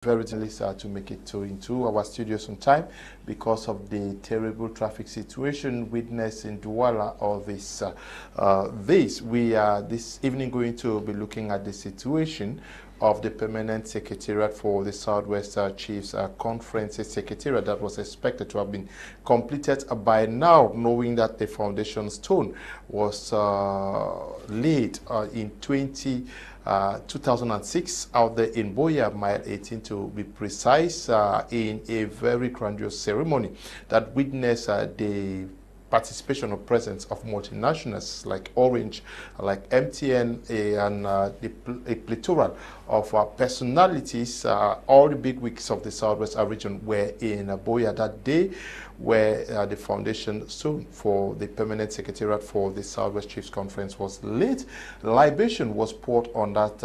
very delicious to make it into our studios on time because of the terrible traffic situation witnessed in Douala or this. We are this evening going to be looking at the situation of the permanent secretariat for the Southwest Chiefs Conference, a secretariat that was expected to have been completed by now, knowing that the foundation stone was laid in 2006 out there in Boya, mile 18 to be precise, in a very grandiose ceremony that witnessed the participation or presence of multinationals like Orange, like MTN, and a plethora of personalities. All the big wigs of the Southwest region were in Boya that day, where the foundation stone for the permanent secretariat for the Southwest Chiefs Conference was laid. Libation was poured on that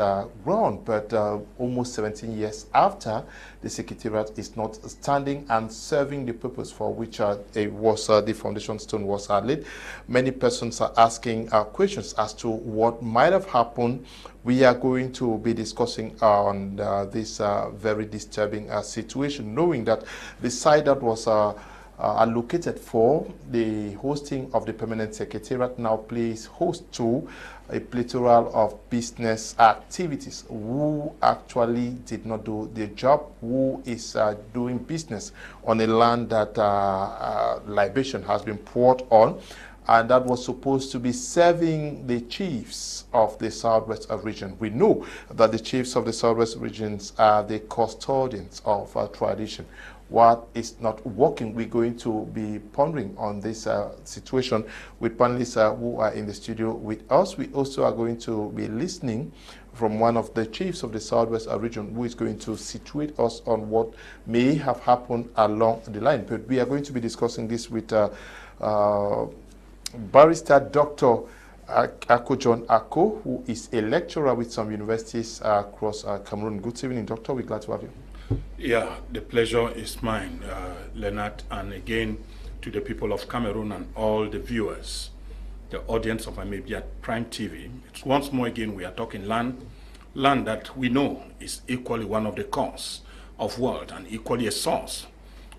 ground, but almost 17 years after, the secretariat is not standing and serving the purpose for which the foundation stone was laid. Many persons are asking questions as to what might have happened. We are going to be discussing on this very disturbing situation, knowing that the site that was allocated for the hosting of the permanent secretariat now plays host to a plethora of business activities. Who actually did not do their job, who is doing business on a land that libation has been poured on, and that was supposed to be serving the chiefs of the Southwest region. We know that the chiefs of the Southwest regions are the custodians of tradition. What is not working, we're going to be pondering on this situation with panelists who are in the studio with us. We also are going to be listening from one of the chiefs of the Southwest region who is going to situate us on what may have happened along the line. But we are going to be discussing this with Barrister Dr. John Ako, who is a lecturer with some universities across Cameroon. Good evening, Doctor. We're glad to have you. Yeah, the pleasure is mine, Leonard, and again to the people of Cameroon and all the viewers, the audience of Amebia Prime TV. It's once more again we are talking land that we know is equally one of the cause of wealth and equally a source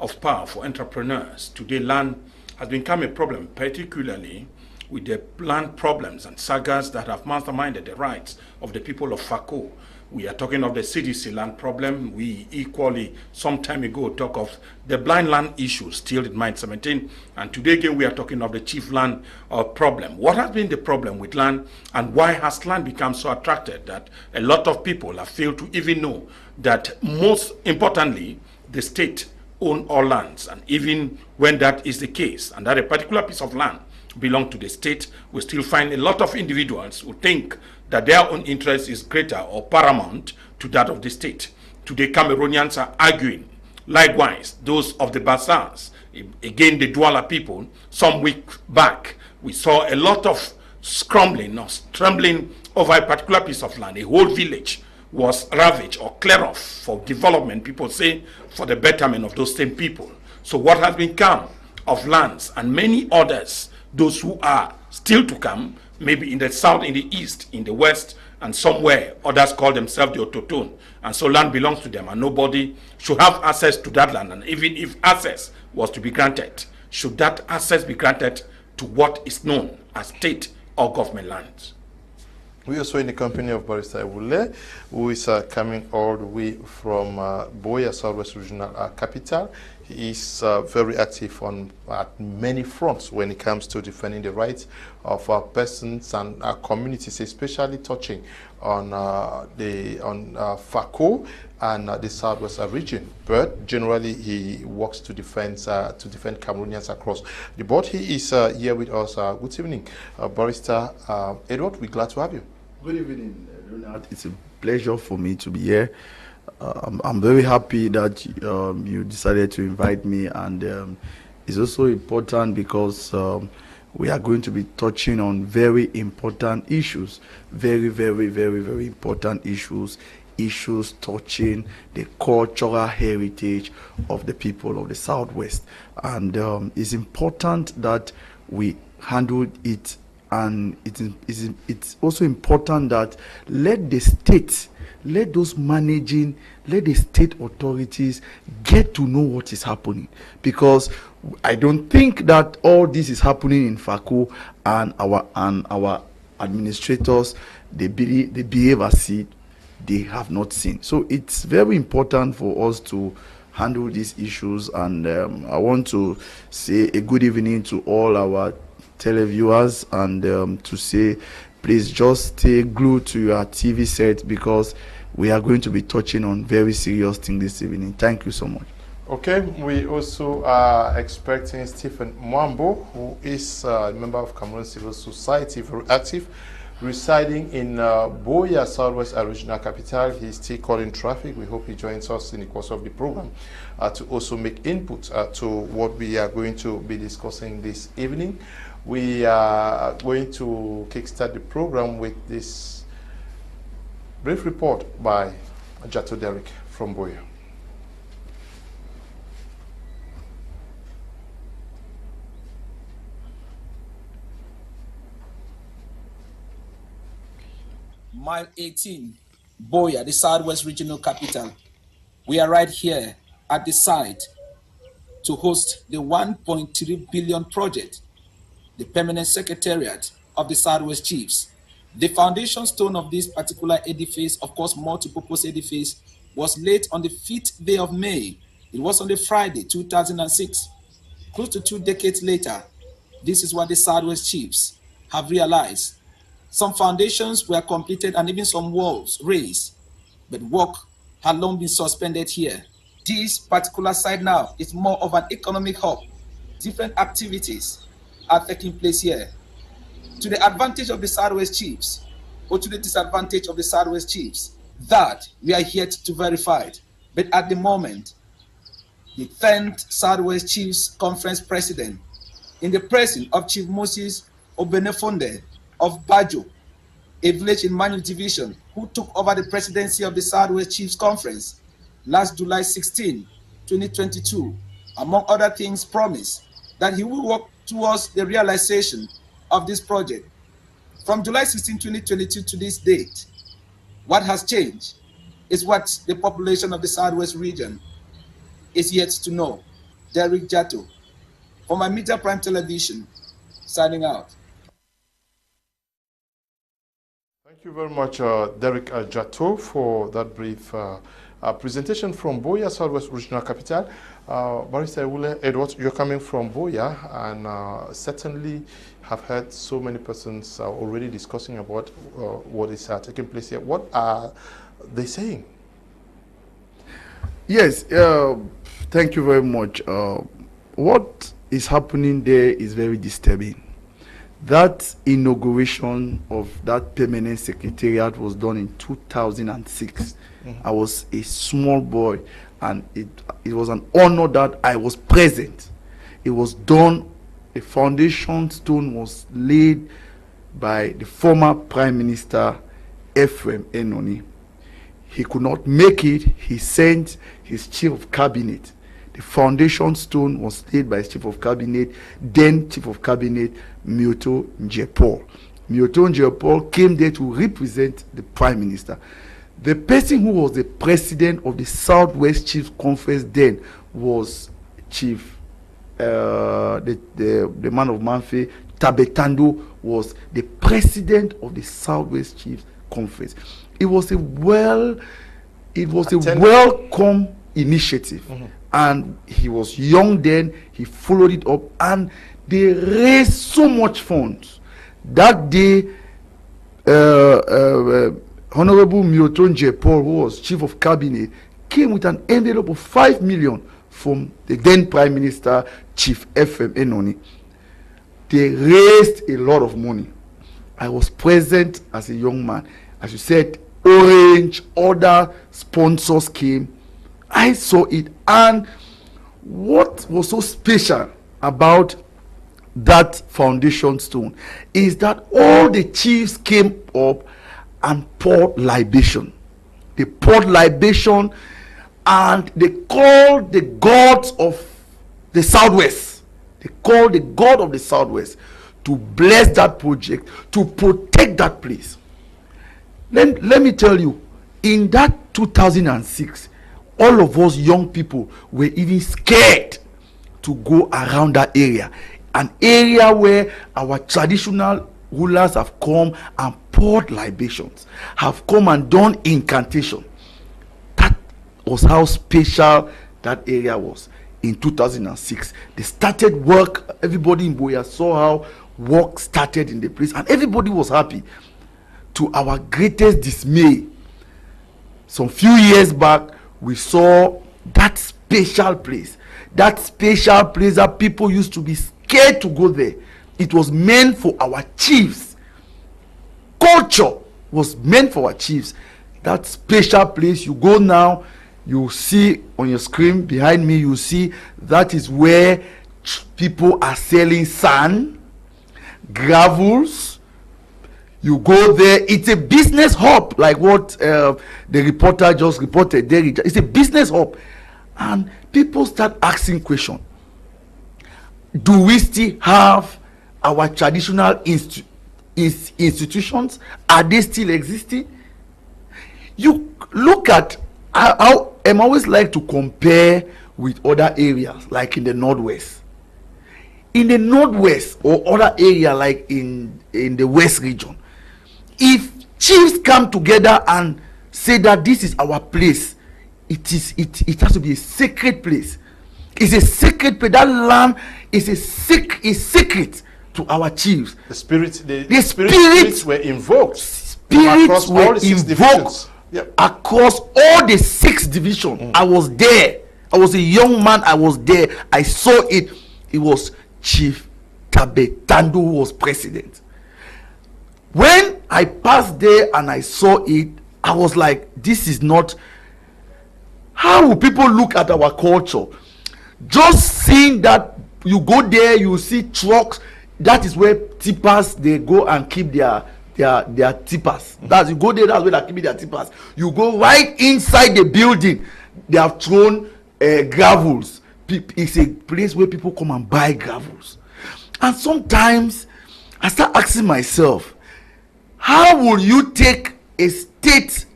of power for entrepreneurs. Today, land has become a problem, particularly with the land problems and sagas that have masterminded the rights of the people of Fako. We are talking of the CDC land problem. We equally, some time ago, talk of the blind land issue still in Mine 17. And today again, we are talking of the chief land problem. What has been the problem with land, and why has land become so attracted that a lot of people have failed to even know that, most importantly, the state own all lands. And even when that is the case, and that a particular piece of land belong to the state, we still find a lot of individuals who think that their own interest is greater or paramount to that of the state. Today, Cameroonians are arguing. Likewise, those of the Bassars, again the Douala people, some week back, we saw a lot of scrambling or trembling over a particular piece of land. A whole village was ravaged or cleared off for development, people say, for the betterment of those same people. So what has become of lands and many others, those who are still to come, maybe in the south, in the east, in the west, and somewhere others call themselves the Ototone. And so land belongs to them, and nobody should have access to that land. And even if access was to be granted, should that access be granted to what is known as state or government lands? We are also in the company of Barrister Awudu, who is coming all the way from Boya, Southwest Regional Capital. He is very active on many fronts when it comes to defending the rights of persons and communities, especially touching on Fako and the Southwest region. But generally, he works to defend Cameroonians across the board. He is here with us. Good evening, Barrister Edward. We're glad to have you. Good evening, Leonard. It's a pleasure for me to be here. I'm very happy that you decided to invite me, and it's also important because we are going to be touching on very important issues, very important issues touching the cultural heritage of the people of the Southwest. And it's important that we handle it, and it's also important that let the state let those managing, let the state authorities get to know what is happening, because I don't think that all this is happening in Fako, and our administrators, they behave as if they have not seen. So it's very important for us to handle these issues, and I want to say a good evening to all our televiewers, and to say please just stay glued to your TV set, because we are going to be touching on very serious things this evening. Thank you so much. Okay, we also are expecting Stephen Mwambo, who is a member of Cameroon Civil Society, very active, residing in Boya, Southwest Regional Capital. He's still calling traffic. We hope he joins us in the course of the program to also make input to what we are going to be discussing this evening. We are going to kickstart the program with this brief report by Jato Derek from Boya. Mile 18, Boya, the Southwest Regional Capital. We are right here at the site to host the 1.3 billion project, the permanent secretariat of the Southwest Chiefs. The foundation stone of this particular edifice, of course, multi-purpose edifice, was laid on the 5th day of May. It was on the Friday, 2006. Close to 2 decades later, this is what the Southwest Chiefs have realized. Some foundations were completed and even some walls raised, but work had long been suspended here. This particular site now is more of an economic hub. Different activities are taking place here, to the advantage of the Southwest Chiefs or to the disadvantage of the Southwest Chiefs. That we are yet to verify. But at the moment, the 10th Southwest Chiefs Conference President, in the presence of Chief Moses Obenefonde of Bajo, a village in Manu Division, who took over the presidency of the Southwest Chiefs Conference last July 16, 2022, among other things, promised that he will work towards the realization of this project. From July 16, 2022 to this date, what has changed is what the population of the Southwest region is yet to know. Derek Jato, for my Media Prime Television, signing out. Thank you very much, Derek Jato, for that brief presentation from Boya, Southwest Regional Capital. Barrister Ewule Edward, you're coming from Boya, and certainly have heard so many persons already discussing about what is taking place here. What are they saying? Yes, thank you very much. What is happening there is very disturbing. That inauguration of that permanent secretariat was done in 2006. I was a small boy, and it was an honor that I was present. It was done, the foundation stone was laid by the former Prime Minister Ephraim Enoni. He could not make it. He sent his chief of cabinet. The foundation stone was laid by his chief of cabinet, then chief of cabinet Myoto Njepol. Myoto Njepol came there to represent the prime minister. The person who was the president of the Southwest Chiefs Conference then was Chief, the man of Manfe, Tabetando, was the president of the Southwest Chiefs Conference. It was a welcome initiative. And he was young then, he followed it up, and they raised so much funds. That day, Honorable Myoto Njepol, who was chief of cabinet, came with an envelope of 5 million from the then Prime Minister, Chief Ephraim Enoni. They raised a lot of money. I was present as a young man. As you said, Orange, other sponsors came. I saw it, and what was so special about that foundation stone is that all the chiefs came up and poured libation. They poured libation, and they called the gods of the Southwest. They called the God of the Southwest to bless that project, to protect that place. Let me tell you, in that 2006, all of us young people were even scared to go around that area, an area where our traditional rulers have come and poured libations, have come and done incantation. That was how special that area was. In 2006, they started work. Everybody in Boya saw how work started in the place, and everybody was happy. To our greatest dismay, some few years back, we saw that special place that people used to be scared to go there. It was meant for our chiefs. Culture was meant for our chiefs. That special place, you go now, you see on your screen behind me, you see that is where people are selling sand, gravels. You go there, it's a business hub, like what the reporter just reported there. It's a business hub. And people start asking questions. Do we still have our traditional institutions? Are they still existing? You look at how I'm always like to compare with other areas, like in the Northwest. In the Northwest or other area like in the West region, if chiefs come together and say that this is our place, it has to be a sacred place. It's a sacred place. That land is sacred to our chiefs. The spirits were invoked. Spirits were invoked across all the 6 divisions. I was there. I was a young man. I was there. I saw it. It was Chief Tabetando who was president. When I passed there and I saw it, I was like, this is not. How will people look at our culture? Just seeing that, you go there, you see trucks. That is where tippers, they go and keep their tippers. That's, you go there, that's where they keep their tippers. You go right inside the building, they have thrown gravels. It's a place where people come and buy gravels. And sometimes I start asking myself, how will you take a state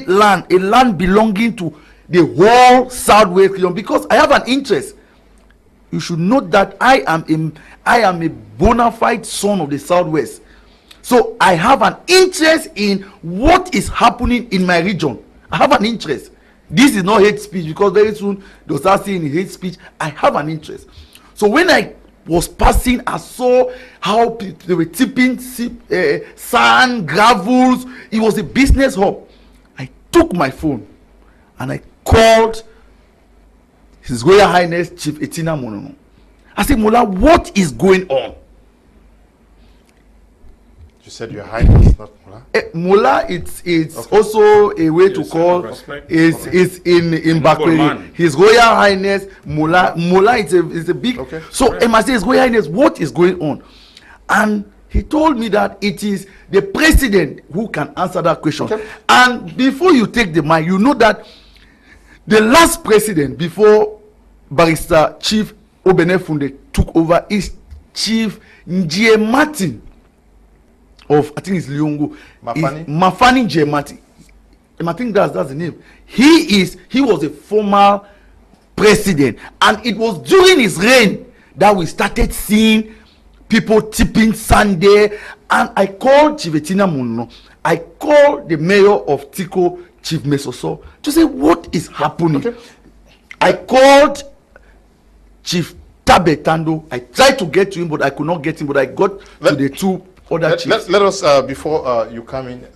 land, a land belonging to the whole Southwest region? Because I have an interest. You should note that I am a bona fide son of the Southwest. So I have an interest in what is happening in my region. I have an interest. This is not hate speech, because very soon they'll start saying hate speech. I have an interest. So when I was passing, I saw how they were tipping sand, gravels. It was a business hub. I took my phone and I called His Royal Highness Chief Etina Monono. I said, Mola, what is going on? You said Your Highness, not Mola. Mola, it's okay. Also a way to call. Is in Bakweri. His Royal Highness Mola. Mola is a big. Okay. So I must say, His Royal Highness, what is going on? And he told me that it is the president who can answer that question. Okay. And before you take the mic, you know that the last president before Barrister Chief Obenefunde took over is Chief Njie Martin of, I think it's Liongo. Mafani Njie Martin. And I think that's the name. He was a former president, and it was during his reign that we started seeing people tipping sand there. And I called Chief Etina Monono. I called the mayor of Tiko, Chief Mesoso, to say what is happening. Okay. I called Chief Tabetando. I tried to get to him, but I could not get him. But I got to the 2 other chiefs. Let us, before you come in,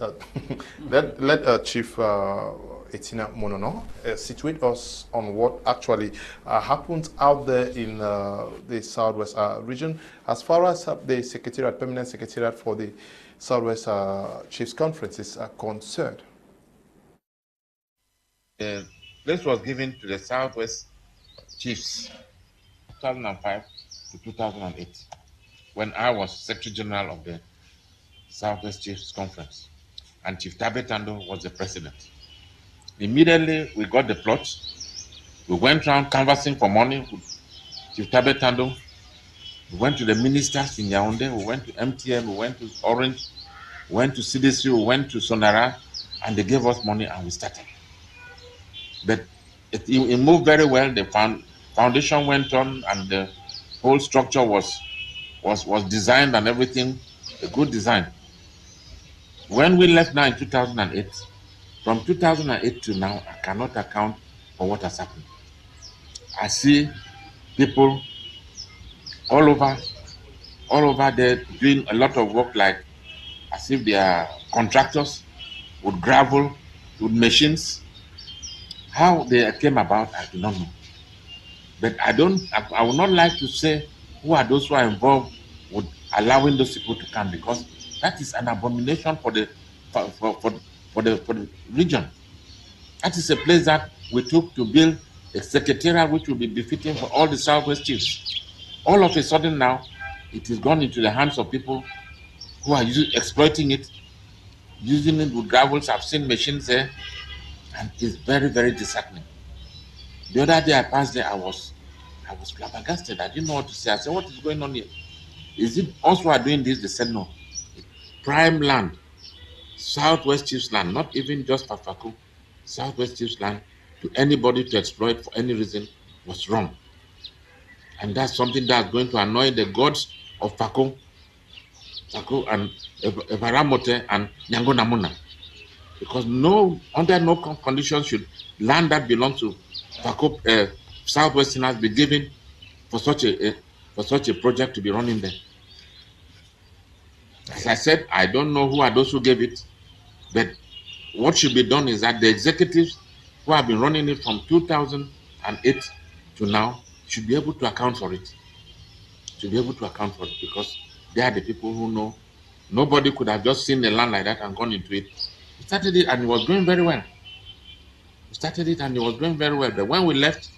let Chief Etina Monono situate us on what actually happens out there in the Southwest region, as far as the secretariat, permanent secretariat for the Southwest Chiefs Conference is concerned. The place was given to the Southwest Chiefs 2005 to 2008, when I was Secretary General of the Southwest Chiefs Conference, and Chief Tabetando was the president. Immediately we got the plot. We went around canvassing for money with Chief Tabetando. We went to the ministers in Yaoundé. We went to MTN. We went to Orange. We went to CDC. We went to Sonara. and they gave us money and we started. But it moved very well. The foundation went on and the whole structure was designed and everything, a good design. When we left now in 2008, from 2008 to now, I cannot account for what has happened. I see people all over there doing a lot of work, like as if they are contractors with gravel, with machines. How they came about, I do not know. But I would not like to say who are those who are involved with allowing those people to come, because that is an abomination for the region. That is a place that we took to build a secretariat which will be befitting for all the Southwest chiefs. All of a sudden now, it is gone into the hands of people who are exploiting it, using it with gravels. I've seen machines there, and it's very, very disheartening. The other day I passed there, I was flabbergasted. I didn't know what to say. I said, what is going on here? Is it us who are doing this? They said no. Prime land, Southwest Chiefs land, not even just Fafaku, Southwest Chiefs land, to anybody to exploit for any reason was wrong. And that's something that's going to annoy the gods of Faku and Evaramote and Nyangonamuna. Because under no conditions should land that belongs to Faku, Southwesterners be given for such a project to be running there. As I said, I don't know who are those who gave it, but what should be done is that the executives who have been running it from 2008 to now should be able to account for it. Because they are the people who know. Nobody could have just seen the land like that and gone into it. We started it and it was going very well. But when we left,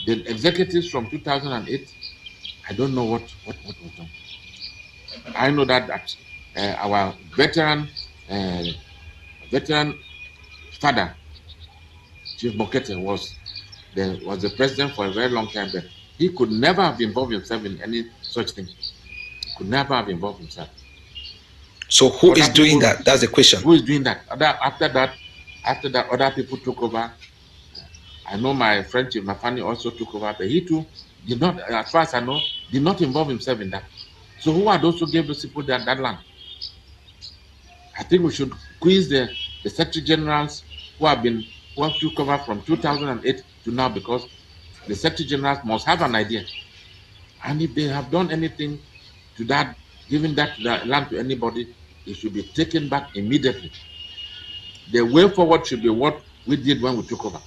the executives from 2008, I don't know what was done. I know that our veteran father, Chief Mokete, was the president for a very long time, but he could never have involved himself in any such thing. So who is doing that? That's the question. Who is doing that? After that, other people took over. I know my friend Chief Mafani also took over, but he too did not, as far as I know, did not involve himself in that. So who are those who gave those people that land? I think we should quiz the Secretary Generals who have took over from 2008 to now, because the Secretary Generals must have an idea. And if they have done anything to that, giving that land to anybody, it should be taken back immediately. The way forward should be what we did when we took over.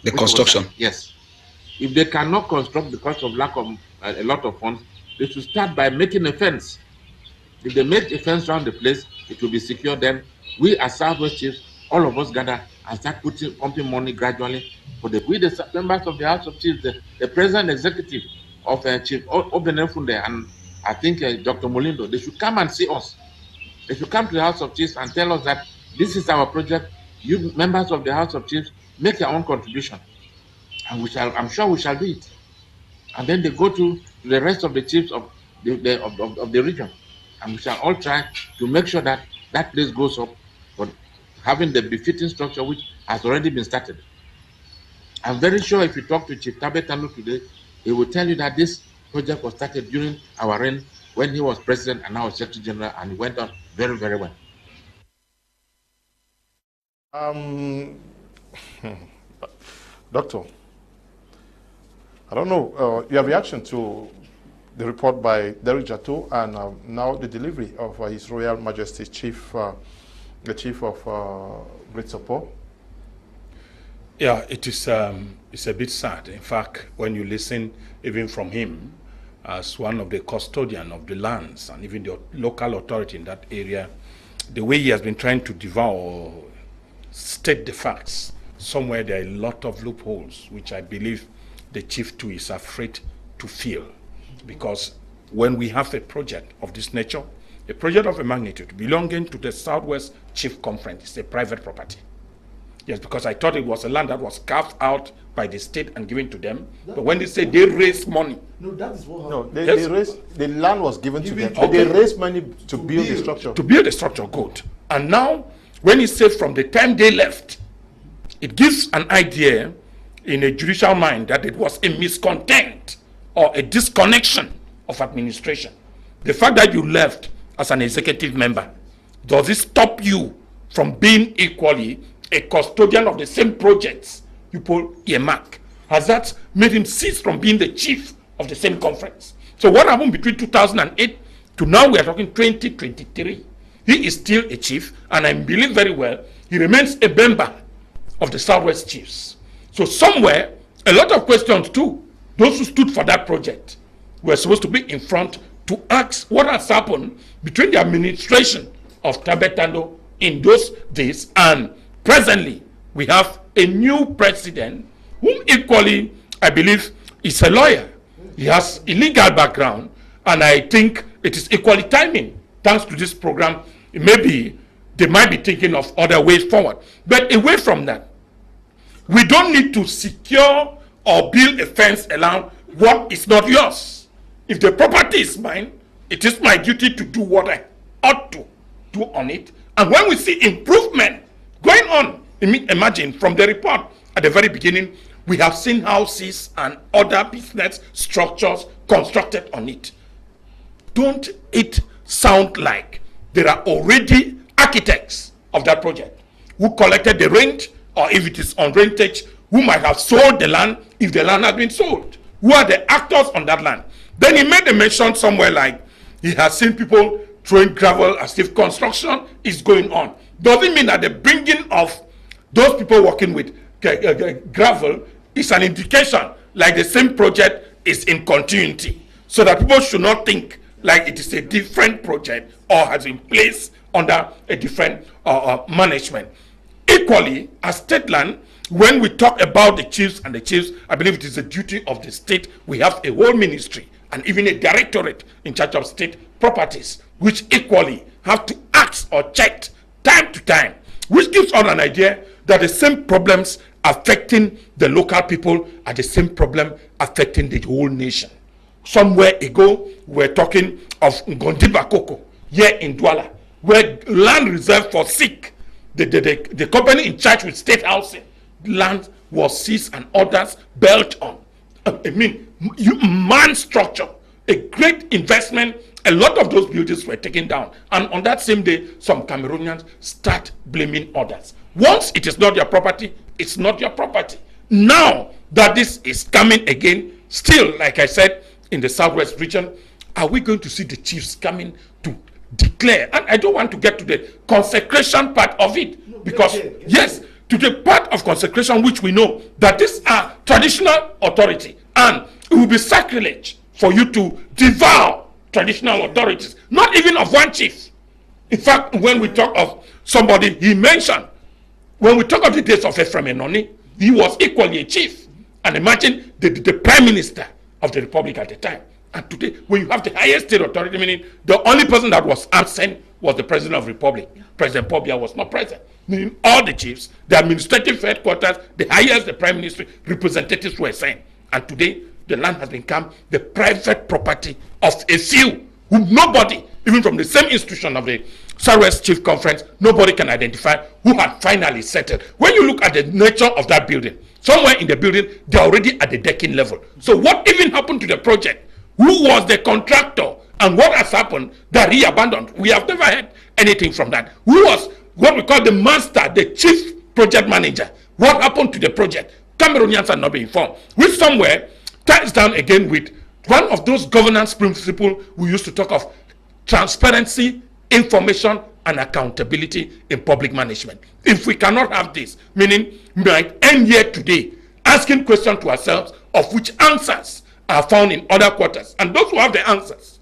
The construction. Yes. If they cannot construct because of lack of a lot of funds, they should start by making a fence. If they make a fence around the place, it will be secure. Then we as Southwest Chiefs, all of us gather and start pumping money gradually for the members of the House of Chiefs, the President Executive of Chief Obenefunde, and I think Dr. Molindo. They should come and see us. They should come to the House of Chiefs and tell us that this is our project. You members of the House of Chiefs, make your own contribution, and I'm sure we shall do it. And then they go to the rest of the chiefs of the region, and we shall all try to make sure that that place goes up, but having the befitting structure which has already been started. I'm very sure if you talk to Chief Tabetanu today, he will tell you that this project was started during our reign when he was president and now Secretary General, and it went on very, very well. Doctor, I don't know your reaction to the report by Derek Jato and now the delivery of His Royal Majesty the Chief of Great Support. Yeah, it's a bit sad. In fact, when you listen even from him as one of the custodian of the lands and even the local authority in that area, the way he has been trying to devour, state the facts, somewhere there are a lot of loopholes, which I believe the chief too is afraid to fill. Because when we have a project of this nature, a project of a magnitude belonging to the Southwest Chief Conference, it's a private property. Yes, because I thought it was a land that was carved out by the state and given to them. But when they say they raise money. No, that is what happened. No, the land was given to them. Okay. They raised money to build the structure. To build the structure, good. And now when he says from the time they left, it gives an idea in a judicial mind that it was a miscontent or a disconnection of administration. The fact that you left as an executive member, does it stop you from being equally a custodian of the same projects you pull earmark? Has that made him cease from being the chief of the same conference? So what happened between 2008 to now? We are talking 2023. He is still a chief, and I believe very well he remains a member of the Southwest Chiefs. So somewhere, a lot of questions too, those who stood for that project were supposed to be in front to ask what has happened between the administration of Tabetando in those days and presently. We have a new president whom equally, I believe, is a lawyer. He has a legal background, and I think it is equally timing. Thanks to this program, maybe they might be thinking of other ways forward. But away from that, we don't need to secure or build a fence around what is not yours. If the property is mine, it is my duty to do what I ought to do on it. And when we see improvement going on, imagine from the report at the very beginning, we have seen houses and other business structures constructed on it. Don't it sound like there are already architects of that project who collected the rent, or if it is on rentage, who might have sold the land if the land has been sold? Who are the actors on that land? Then he made a mention somewhere like he has seen people throwing gravel as if construction is going on. Does it mean that the bringing of those people working with gravel is an indication like the same project is in continuity, so that people should not think like it is a different project or has been placed under a different management? Equally, as state land, when we talk about the chiefs and the chiefs, I believe it is the duty of the state. We have a whole ministry and even a directorate in charge of state properties, which equally have to act or check time to time, which gives us an idea that the same problems affecting the local people are the same problem affecting the whole nation. Somewhere ago, we were talking of Ngondiba Koko here in Douala, where land reserved for Sikh, the company in charge with state housing, land was seized and others built on. I mean, man structure, a great investment. A lot of those buildings were taken down, and on that same day, some Cameroonians start blaming others. Once it is not your property, it's not your property. Now that this is coming again, still, like I said, in the Southwest region, are we going to see the chiefs coming to declare? And I don't want to get to the consecration part of it, because yes, to the part of consecration which we know that these are traditional authority, and it will be sacrilege for you to devour traditional authorities, not even of one chief. In fact, when we talk of somebody, he mentioned, when we talk of the days of Ephraim Enoni, he was equally a chief. And imagine the prime minister of the republic at the time. And today, when you have the highest state authority, meaning the only person that was absent was the president of the republic. President Pobia was not present. Meaning all the chiefs, the administrative headquarters, the highest, the prime minister, representatives were sent. And today, the land has become the private property of a few, whom nobody, even from the same institution of the Southwest Chief Conference, nobody can identify who had finally settled. When you look at the nature of that building, somewhere in the building, they're already at the decking level. So what even happened to the project? Who was the contractor? And what has happened that he abandoned? We have never heard anything from that. Who was what we call the master, the chief project manager? What happened to the project? Cameroonians are not being informed. Which somewhere ties down again with one of those governance principles we used to talk of: transparency, information, and accountability in public management. If we cannot have this, meaning we might end here today asking questions to ourselves of which answers are found in other quarters. And those who have the answers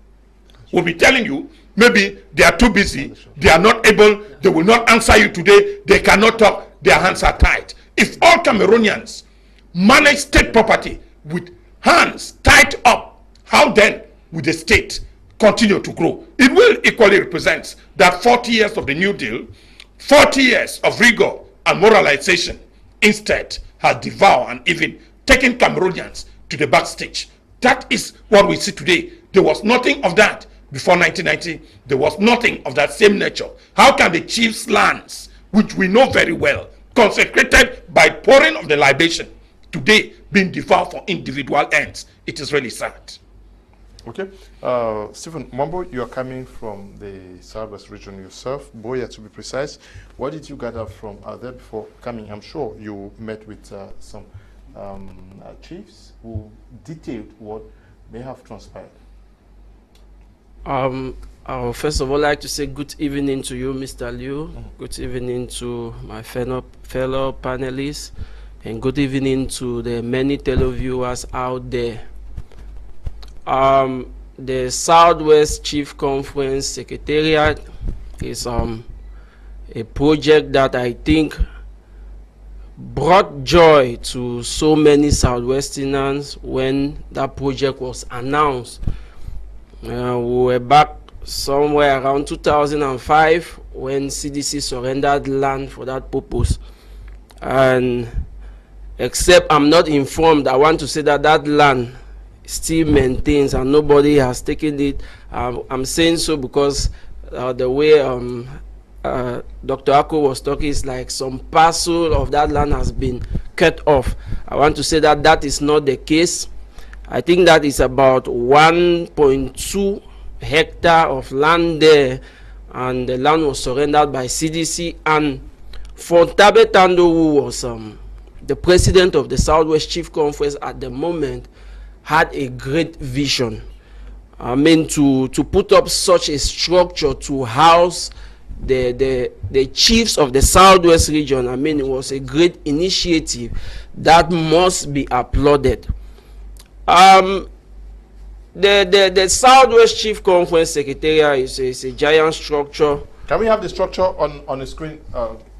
will be telling you maybe they are too busy, they are not able, they will not answer you today, they cannot talk, their hands are tied. If all Cameroonians manage state property with hands tied up, how then will the state continue to grow? It will equally represent that 40 years of the New Deal, 40 years of rigor and moralization instead has devoured and even taken Cameroonians to the backstage. That is what we see today. There was nothing of that before 1990. There was nothing of that same nature. How can the chiefs' lands which we know very well, consecrated by pouring of the libation, today being devoured for individual ends. It is really sad. Okay. Stephen Mambo, you are coming from the Southwest region yourself, Boya to be precise. What did you gather from there before coming? I'm sure you met with some chiefs who detailed what may have transpired. I would first of all like to say good evening to you, Mr. Liu. Good evening to my fellow panelists, and good evening to the many televiewers out there. The Southwest Chief Conference Secretariat is a project that I think brought joy to so many Southwesterners when that project was announced. We were back somewhere around 2005 when CDC surrendered land for that purpose. And except I'm not informed, I want to say that that land still maintains and nobody has taken it. I'm saying so because the way Dr. Ako was talking is like some parcel of that land has been cut off. I want to say that that is not the case. I think that is about 1.2 hectare of land there, and the land was surrendered by CDC. And Fontabe Tando, who was the president of the Southwest Chief Conference at the moment, had a great vision. I mean, to put up such a structure to house the chiefs of the Southwest region. I mean, it was a great initiative that must be applauded. The Southwest Chief Conference Secretariat is a giant structure. Can we have the structure on the screen,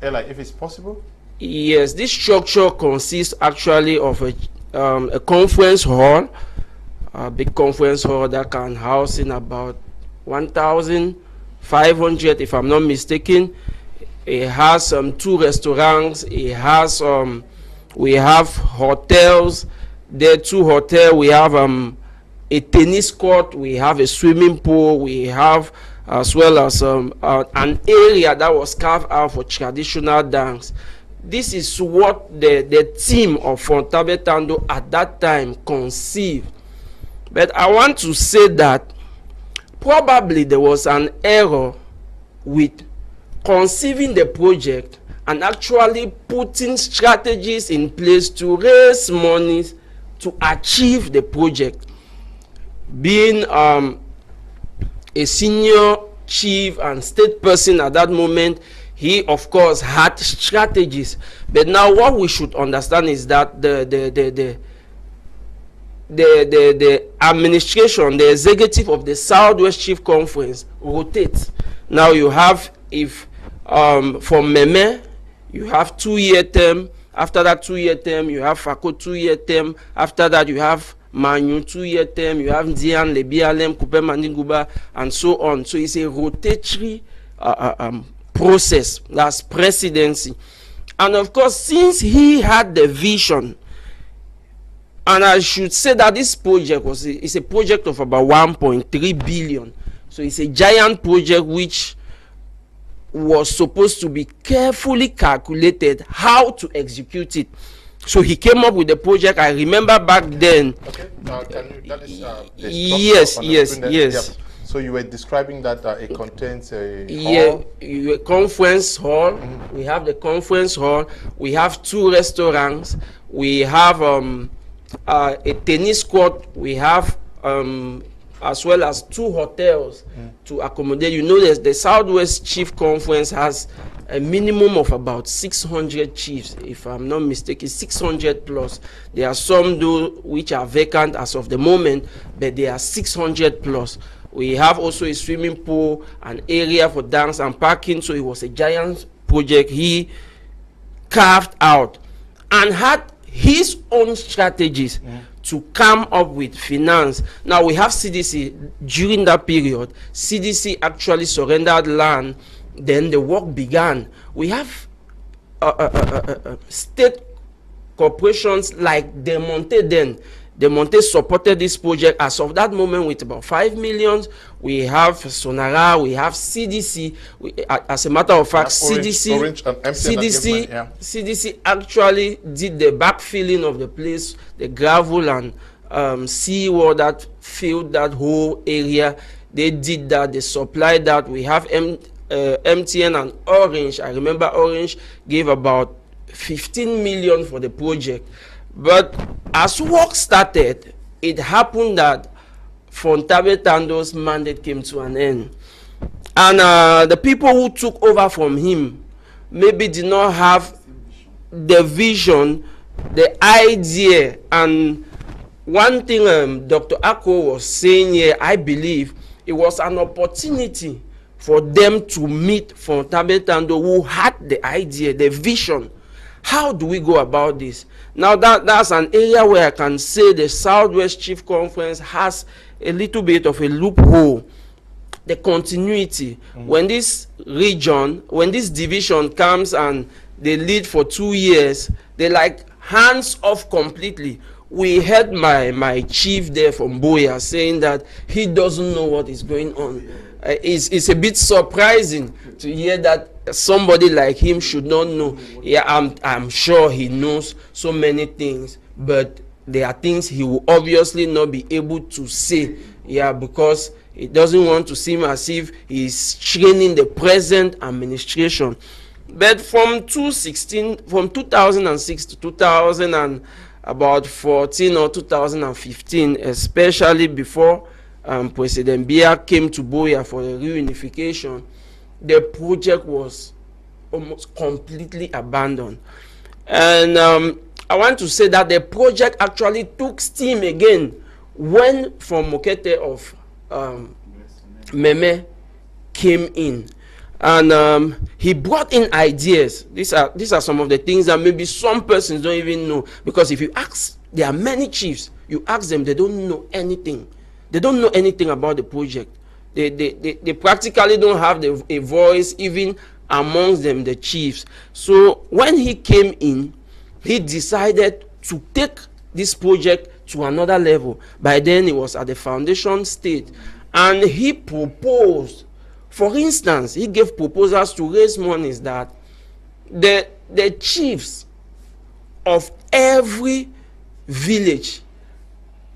Eli, if it's possible? Yes, this structure consists actually of a conference hall, a big conference hall that can house in about 1,500, if I'm not mistaken. It has 2 restaurants. It has we have hotels. There are 2 hotels. We have a tennis court. We have a swimming pool. We have as well as an area that was carved out for traditional dance. This is what the team of Fontabe Tando at that time conceived. But I want to say that probably there was an error with conceiving the project and actually putting strategies in place to raise money to achieve the project. Being a senior chief and state person at that moment, he of course had strategies. But now what we should understand is that the administration, the executive of the Southwest Chief Conference rotates. Now you have, if for Meme, you have 2-year term. After that 2-year term, you have Fako 2-year term. After that, you have Manu 2-year term. You have Ndian, Lebialem, Kupe Mandinguba, and so on. So it's a rotatory process. That's presidency. And of course, since he had the vision, and I should say that this project is a project of about 1.3 billion. So it's a giant project which was supposed to be carefully calculated how to execute it. So he came up with the project. I remember back then. Okay, that is yes. Yeah. So you were describing that it contains a hall? Yeah, a conference hall. We have the conference hall. We have 2 restaurants. We have a tennis court. We have as well as 2 hotels to accommodate. You know, the Southwest Chief Conference has a minimum of about 600 chiefs, if I'm not mistaken, 600 plus. There are some though which are vacant as of the moment, but there are 600 plus. We have also a swimming pool, an area for dance and parking. So it was a giant project he carved out and had his own strategies to come up with finance. Now we have CDC. During that period, CDC actually surrendered land. Then the work began. We have state corporations like Desmond then. De Monte supported this project as of that moment with about 5 million. We have Sonara, we have CDC. As a matter of fact, CDC actually did the backfilling of the place, the gravel and seawall that filled that whole area. They did that, they supplied that. We have MTN and Orange. I remember Orange gave about 15 million for the project. But as work started, it happened that Fontabe Tando's mandate came to an end. And the people who took over from him maybe did not have the vision, the idea. And one thing Dr. Ako was saying here, I believe, it was an opportunity for them to meet Fontabe Tando, who had the idea, the vision. How do we go about this? Now that's an area where I can say the Southwest Chief Conference has a little bit of a loophole. The continuity. When this region, when this division comes and they lead for 2 years, they like hands off completely. We heard my chief there from Boya saying that he doesn't know what is going on. It's a bit surprising to hear that somebody like him should not know. Yeah, I'm sure he knows so many things, but there are things he will obviously not be able to say. Yeah, because he doesn't want to seem as if he's training the present administration. But from 2006 to 2014 or 2015, especially before President Biya came to Boya for the reunification, the project was almost completely abandoned. And I want to say that the project actually took steam again when from Mokete of Meme came in. And he brought in ideas. These are some of the things that maybe some persons don't even know. Because if you ask, there are many chiefs, you ask them, they don't know anything. They don't know anything about the project. They practically don't have a voice even amongst them, the chiefs. So when he came in, he decided to take this project to another level. By then, it was at the foundation state. And he proposed, for instance, he gave proposals to raise monies that the chiefs of every village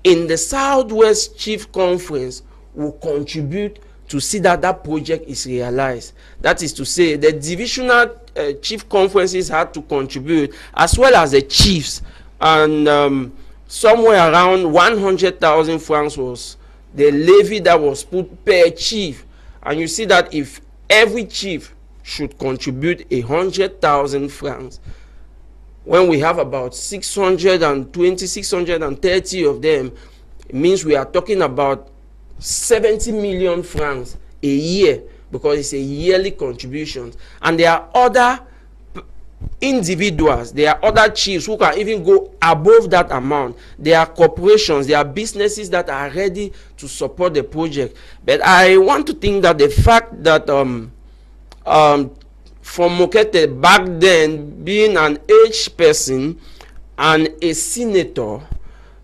in the Southwest Chief Conference will contribute to see that that project is realized. That is to say, the divisional chief conferences had to contribute, as well as the chiefs. And somewhere around 100,000 francs was the levy that was put per chief. And you see that if every chief should contribute 100,000 francs, when we have about 620, 630 of them, it means we are talking about 70 million francs a year, because it's a yearly contribution. And there are other individuals, there are other chiefs who can even go above that amount. There are corporations, there are businesses that are ready to support the project. But I want to think that the fact that for Mokete back then, being an aged person and a senator,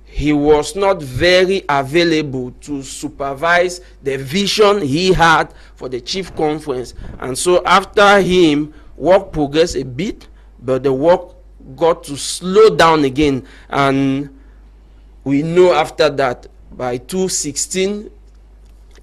he was not very available to supervise the vision he had for the chief conference. And so after him, work progressed a bit, but the work got to slow down again. And we know after that, by 2016,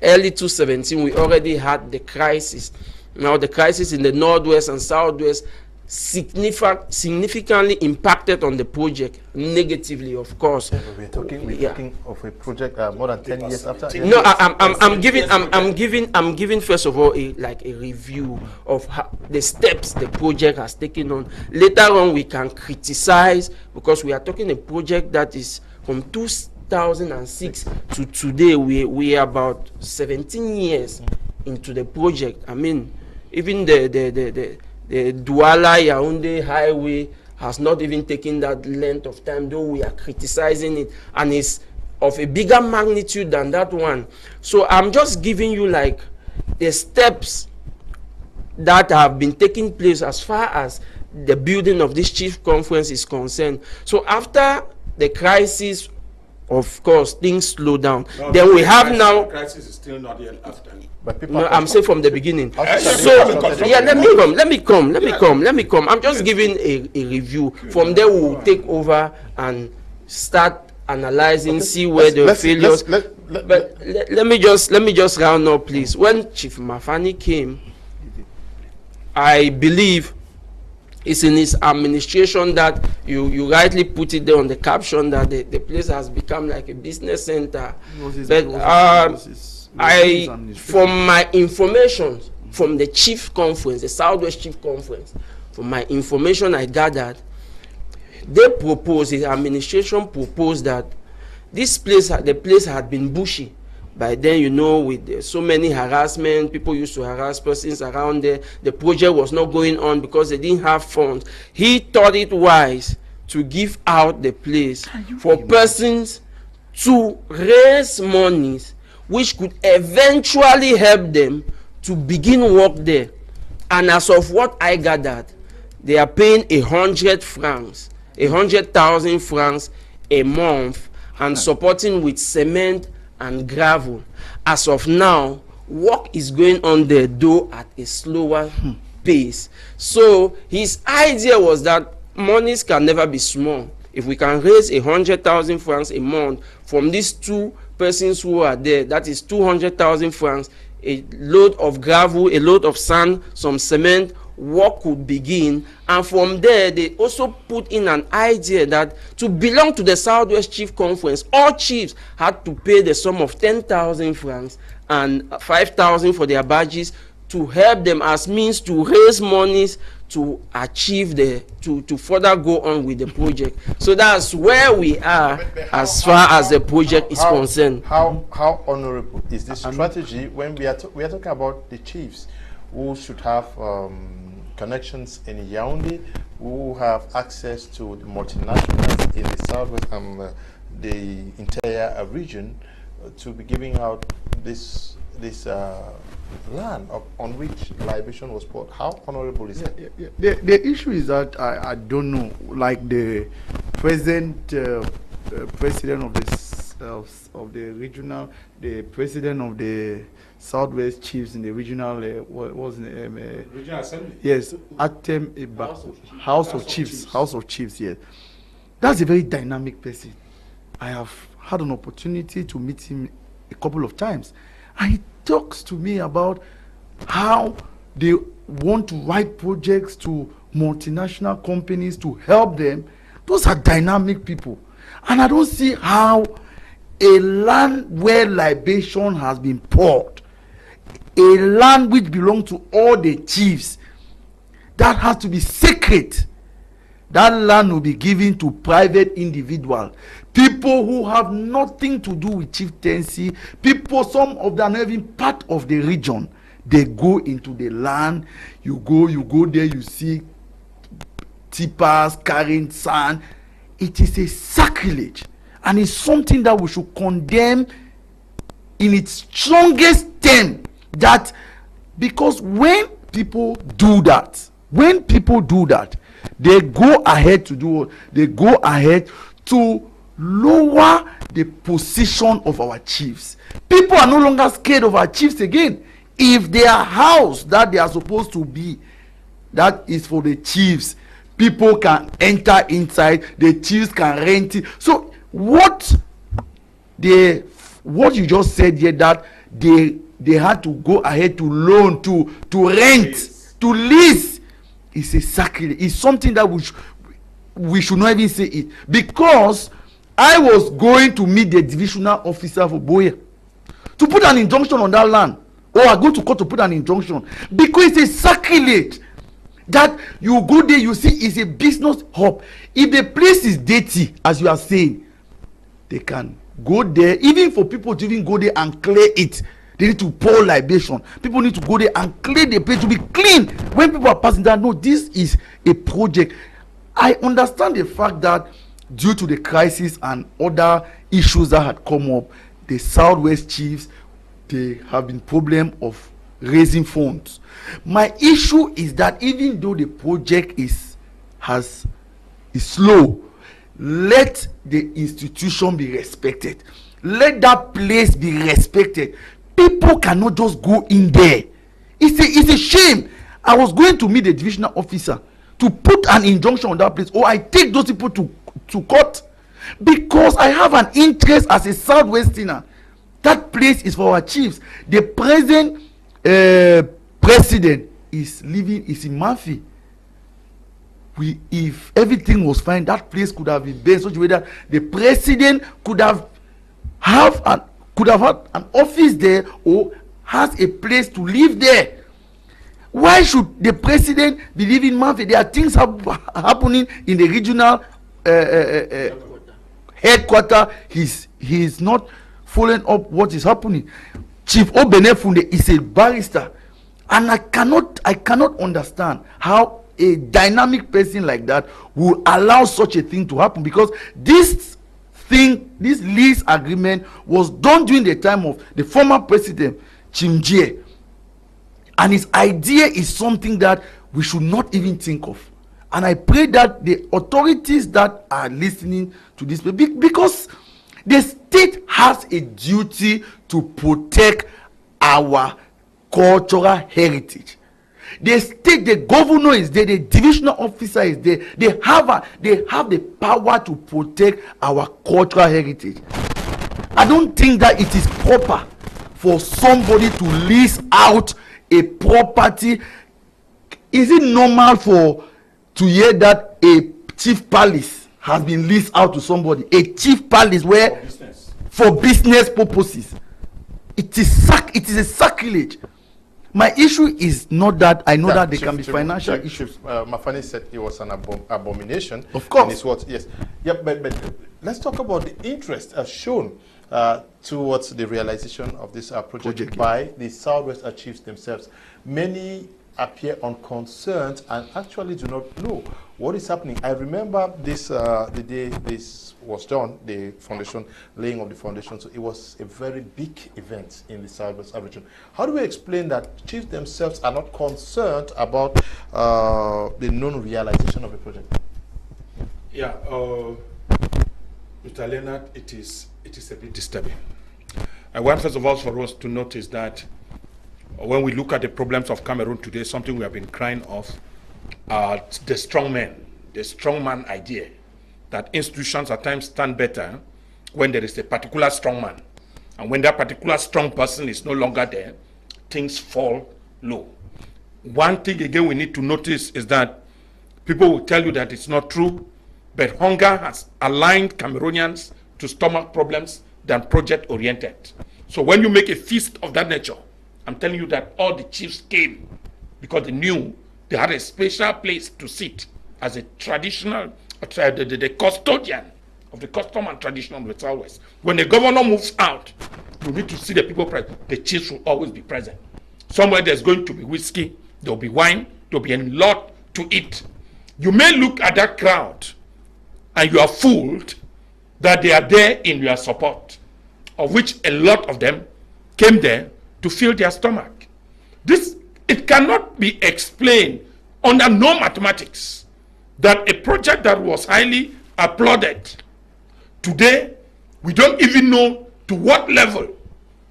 early 2017, we already had the crisis. Now the crisis in the Northwest and Southwest significantly impacted on the project negatively, of course. Yeah, we're talking of a project more than 10 years after. No, I'm giving first of all a review of how the steps the project has taken on. Later on, we can criticize, because we are talking a project that is from 2006 to today. We are about 17 years into the project. I mean, even the Douala Yaoundé highway has not even taken that length of time, though we are criticizing it, and it's of a bigger magnitude than that one. So I'm just giving you like the steps that have been taking place as far as the building of this chief conference is concerned. So after the crisis of course, things slow down. No, Then we have crisis, now. The crisis is still not yet after. But people No, I'm saying from the beginning. So Yeah, let me come. I'm just giving a review. From there, we'll take over and start analyzing, see where the failures. But let me just round up, please. When Chief Mafani came, I believe it's in his administration that you rightly put it there on the caption that the place has become like a business center. From my information from the chief conference, the Southwest Chief Conference, from my information I gathered, they proposed, the administration proposed that this place, the place had been bushy. By then, you know, with so many harassment, people used to harass persons around there. The project was not going on because they didn't have funds. He thought it wise to give out the place for persons to raise monies which could eventually help them to begin work there. And as of what I gathered, they are paying 100,000 francs a month and supporting with cement and gravel. As of now, work is going on there, though at a slower pace. So his idea was that monies can never be small. If we can raise 100,000 francs a month from these two persons who are there, that is 200,000 francs, a load of gravel, a load of sand, some cement, work could begin. And from there, they also put in an idea that to belong to the Southwest Chief Conference, all chiefs had to pay the sum of 10,000 francs and 5,000 for their badges to help them as means to raise monies to achieve to further go on with the project. So that's where we are as far as the project is concerned. How honorable is this strategy when we are talking about the chiefs who should have connections in Yaoundé, who have access to the multinationals in the southwest and the entire region, to be giving out this land on which libation was poured? How honorable is it? The issue is that I don't know, like the president of the regional, the president of the Southwest Chiefs in the regional, regional assembly. Yes, House of Chiefs. Yes, that's a very dynamic person. I have had an opportunity to meet him a couple of times, and he talks to me about how they want to write projects to multinational companies to help them. Those are dynamic people, and I don't see how a land where libation has been poured, a land which belongs to all the chiefs, that has to be sacred. That land will be given to private individuals, people who have nothing to do with chieftaincy, people, some of them are not even part of the region. They go into the land, you go there, you see tippers carrying sand. It is a sacrilege, and it's something that we should condemn in its strongest term. That because when people do that, they go ahead to do what? They go ahead to lower the position of our chiefs. People are no longer scared of our chiefs again. If their house that they are supposed to be, that is for the chiefs, people can enter inside, the chiefs can rent it. So what you just said here, that they had to go ahead to loan, to rent, to lease, is a sacrilege. It's something that we should not even say it. Because I was going to meet the divisional officer for Boya to put an injunction on that land, or I go to court to put an injunction, because it's a sacrilege that you go there, you see it's a business hub. If the place is dirty, as you are saying, they can go there. Even for people to even go there and clear it, they need to pour libation. People need to go there and clear the place to be clean. When people are passing that, no, this is a project. I understand the fact that due to the crisis and other issues that had come up, the Southwest Chiefs, they have been problem of raising funds. My issue is that even though the project is slow, let the institution be respected. Let that place be respected. People cannot just go in there. It's a shame. I was going to meet the divisional officer to put an injunction on that place, or I take those people to court, because I have an interest as a Southwesterner. That place is for our chiefs. The present president is living is in Murphy. If everything was fine, that place could have been based such a way that the president could have had an office there, or has a place to live there. Why should the president be living in Murphy? There are things happening in the regional headquarters. He is not following up what is happening. Chief Obenefunde is a barrister, and I cannot understand how a dynamic person like that will allow such a thing to happen, because this lease agreement was done during the time of the former president Chimjie, and his idea is something that we should not even think of. And I pray that the authorities that are listening to this, because the state has a duty to protect our cultural heritage. The state, the governor is there, the divisional officer is there. They have the power to protect our cultural heritage. I don't think that it is proper for somebody to lease out a property. Is it normal to hear that a chief palace has been leased out to somebody? A chief palace where for business purposes. It is a sacrilege. My issue is not that I know that there can be financial issues. Mafani said it was an abomination. Of course. And it's what, yes. Yeah, but let's talk about the interest shown towards the realization of this project by the Southwest chiefs themselves. Many appear unconcerned and actually do not know what is happening. I remember this the day this was done, the foundation, laying of the foundation. So it was a very big event in the Southwest region. How do we explain that chiefs themselves are not concerned about the known realization of the project? Yeah, Mr. Leonard, it is a bit disturbing. I want first of all for us to notice that when we look at the problems of Cameroon today, something we have been crying of, the strongman idea, that institutions at times stand better when there is a particular strongman. And when that particular strong person is no longer there, things fall low. One thing again we need to notice is that people will tell you that it's not true, but hunger has aligned Cameroonians to stomach problems than project-oriented. So when you make a feast of that nature, I'm telling you that all the chiefs came because they knew they had a special place to sit as a traditional, the custodian of the custom and tradition of the Southwest. When the governor moves out, you need to see the people present. The chiefs will always be present. Somewhere there's going to be whiskey, there'll be wine, there'll be a lot to eat. You may look at that crowd and you are fooled that they are there in your support, of which a lot of them came there to fill their stomach. It cannot be explained under no mathematics that a project that was highly applauded, today we don't even know to what level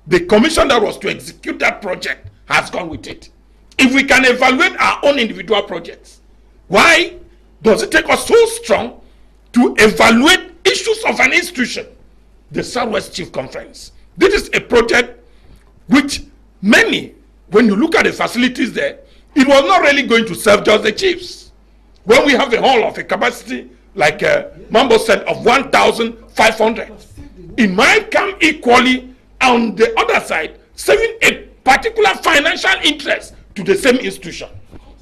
the commission that was to execute that project has gone with it. If we can evaluate our own individual projects, why does it take us so strong to evaluate issues of an institution? The Southwest Chief Conference. This is a project which many, when you look at the facilities there, it was not really going to serve just the chiefs. When we have a hall of a capacity, like Mambo said, of 1,500, it might come equally on the other side, serving a particular financial interest to the same institution.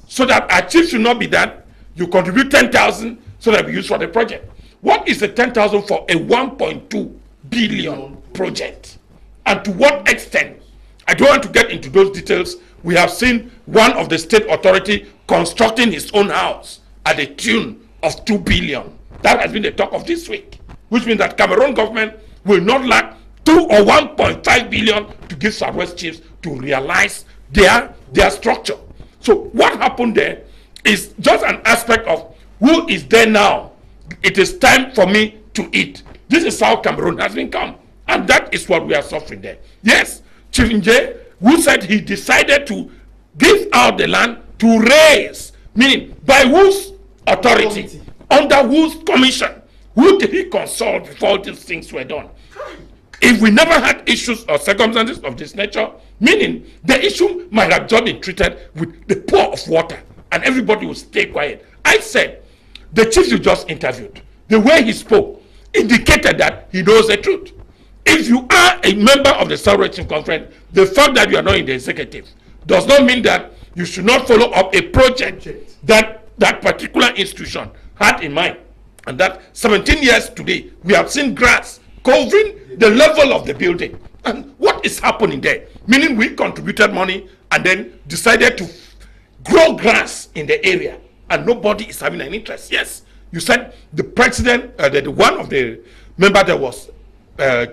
So that our chiefs should not be that you contribute 10,000 so that we use for the project. What is the 10,000 for a 1.2 billion project? And to what extent? I don't want to get into those details. We have seen one of the state authority constructing his own house at a tune of 2 billion. That has been the talk of this week, which means that Cameroon government will not lack 2 or 1.5 billion to give Southwest chiefs to realize their structure. So what happened there is just an aspect of who is there now it is time for me to eat. This is how Cameroon has become. And that is what we are suffering there. Yes, Chief Nje, who said he decided to give out the land to raise, meaning by whose authority, under whose commission, who did he consult before these things were done? If we never had issues or circumstances of this nature, meaning the issue might have just been treated with the pour of water and everybody would stay quiet. I said, the chief you just interviewed, the way he spoke indicated that he knows the truth. If you are a member of the Southwest Chief Conference, the fact that you are not in the executive does not mean that you should not follow up a project that that particular institution had in mind. And that 17 years today, we have seen grass covering the level of the building. And what is happening there? Meaning we contributed money and then decided to grow grass in the area and nobody is having an interest. Yes, you said the president, the one of the member there was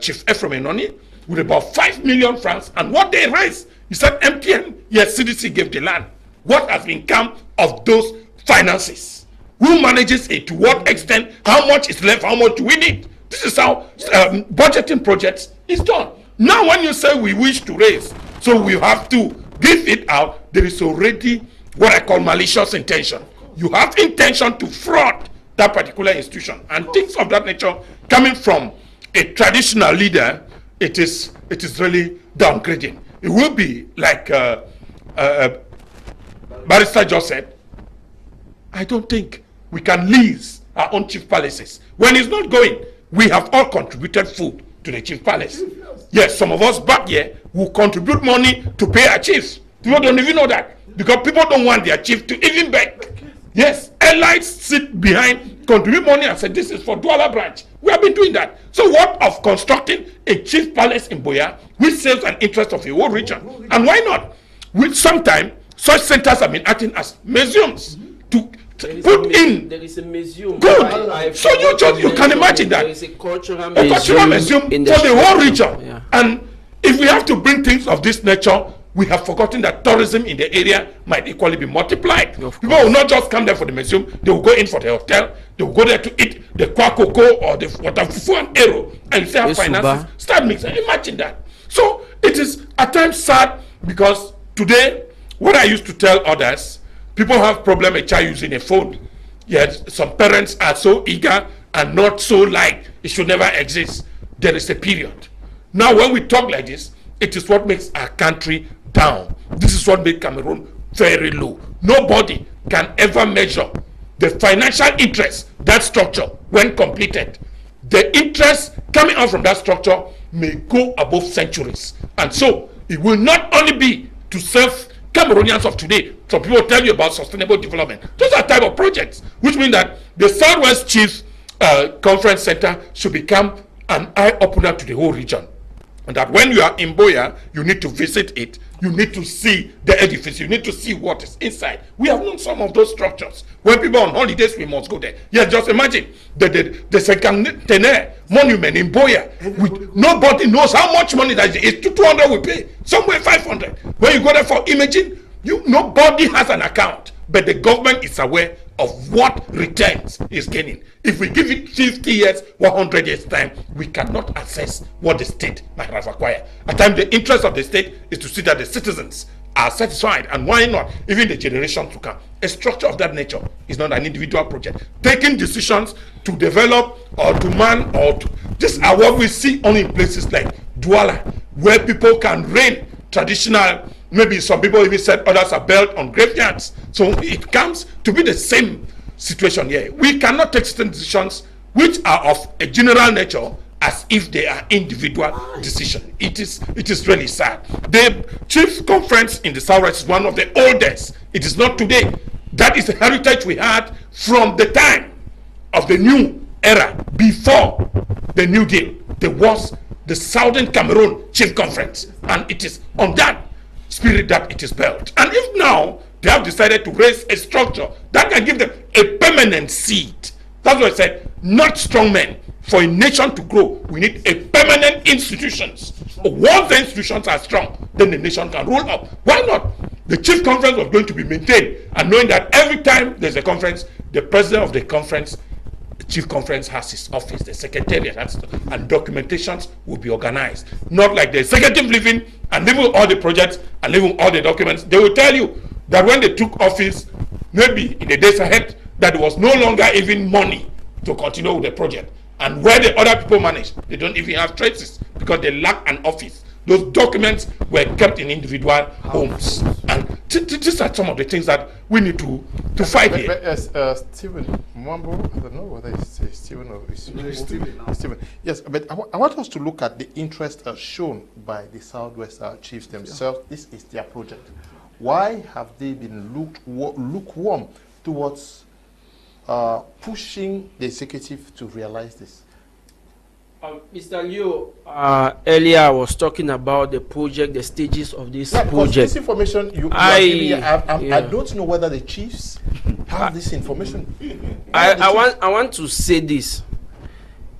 Chief Ephraim Enoni with about 5 million francs, and what they raised, he said MTN, yes, CDC gave the land. What has become of those finances? Who manages it? To what extent? How much is left? How much do we need? This is how budgeting projects is done. Now when you say we wish to raise, so we have to give it out, there is already what I call malicious intention. You have intention to fraud that particular institution, and things of that nature coming from a traditional leader, it is really downgrading. It will be like Barrister just said, I don't think we can lease our own chief palaces. When it's not going, we have all contributed food to the chief palace. Yes, some of us back here will contribute money to pay our chiefs. People don't even know that, because people don't want their chief to even beg. Yes, allies sit behind, contribute money and say this is for Douala branch. We have been doing that. So what of constructing a chief palace in Boya which serves an interest of a whole region? And why not? With sometime such centers have been acting as museums to put in. There is a museum. Good. So you can imagine that. There is a cultural museum for the whole region. Yeah. And if we have to bring things of this nature, we have forgotten that tourism in the area might equally be multiplied. People will not just come there for the museum, they will go in for the hotel, they will go there to eat the kwakoko or the water fufu and arrow, and you say have finances, start mixing. Imagine that. So it is at times sad, because today, what I used to tell others, people have problem a child using a phone. Yet some parents are so eager and not so like it should never exist. There is a period. Now when we talk like this, it is what makes our country down. This is what makes Cameroon very low. Nobody can ever measure the financial interest, that structure, when completed. The interest coming out from that structure may go above centuries. And so it will not only be to serve Cameroonians of today. Some people tell you about sustainable development. Those are type of projects, which mean that the Southwest Chiefs Conference Center should become an eye-opener to the whole region. And that when you are in Boya, you need to visit it. You need to see the edifice. You need to see what is inside. We have known some of those structures. When people are on holidays, we must go there. Yeah, just imagine the secretariat monument in Boya. Nobody knows how much money that is. 200 we pay. Somewhere 500. When you go there for imaging, nobody has an account. But the government is aware of what returns is gaining. If we give it 50 years, 100 years time, we cannot assess what the state might have acquired. At times, the interest of the state is to see that the citizens are satisfied, and why not? Even the generation to come. A structure of that nature is not an individual project. Taking decisions to develop or to man or to, these are what we see only in places like Douala, where people can reign traditional. Maybe some people even said others are built on graveyards. So it comes to be the same situation here. We cannot take certain decisions which are of a general nature as if they are individual decisions. It is really sad. The Chief Conference in the Southwest is one of the oldest. It is not today. That is the heritage we had from the time of the new era, before the New Deal. There was the Southern Cameroon Chief Conference, and it is on that spirit that it is built. And if now they have decided to raise a structure that can give them a permanent seat, that's what I said, not strong men. For a nation to grow, we need a permanent institutions. Once the institutions are strong, then the nation can roll up. Why not? The Chief Conference was going to be maintained, and knowing that every time there's a conference, the president of the conference chief conference has his office, the secretariat has, and documentations will be organized. Not like the executive leaving and leaving all the projects and leaving all the documents. They will tell you that when they took office, maybe in the days ahead, that there was no longer even money to continue with the project. And where the other people manage, they don't even have traces because they lack an office. Those documents were kept in individual homes. And these are some of the things that we need to fight here. Stephen Mwambo, I don't know whether it's Stephen or it's Stephen. Yes, but I want us to look at the interest shown by the Southwest chiefs themselves. Yeah. This is their project. Why have they been lukewarm towards pushing the executive to realize this? Mr. Leo, earlier I was talking about the project, the stages of this project. This information I don't know whether the chiefs have this information. I want to say this.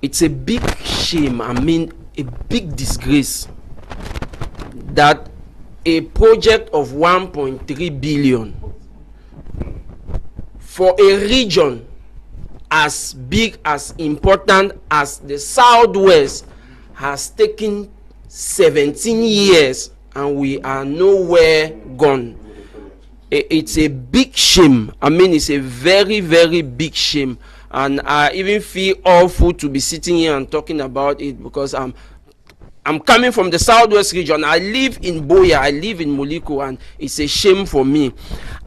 It's a big shame, I mean a big disgrace that a project of 1.3 billion for a region as big, as important as the Southwest has taken 17 years and we are nowhere gone. It's a big shame. I mean, it's a very, very big shame. And I even feel awful to be sitting here and talking about it because I'm coming from the Southwest region. I live in Boya, I live in Moliko, and it's a shame for me.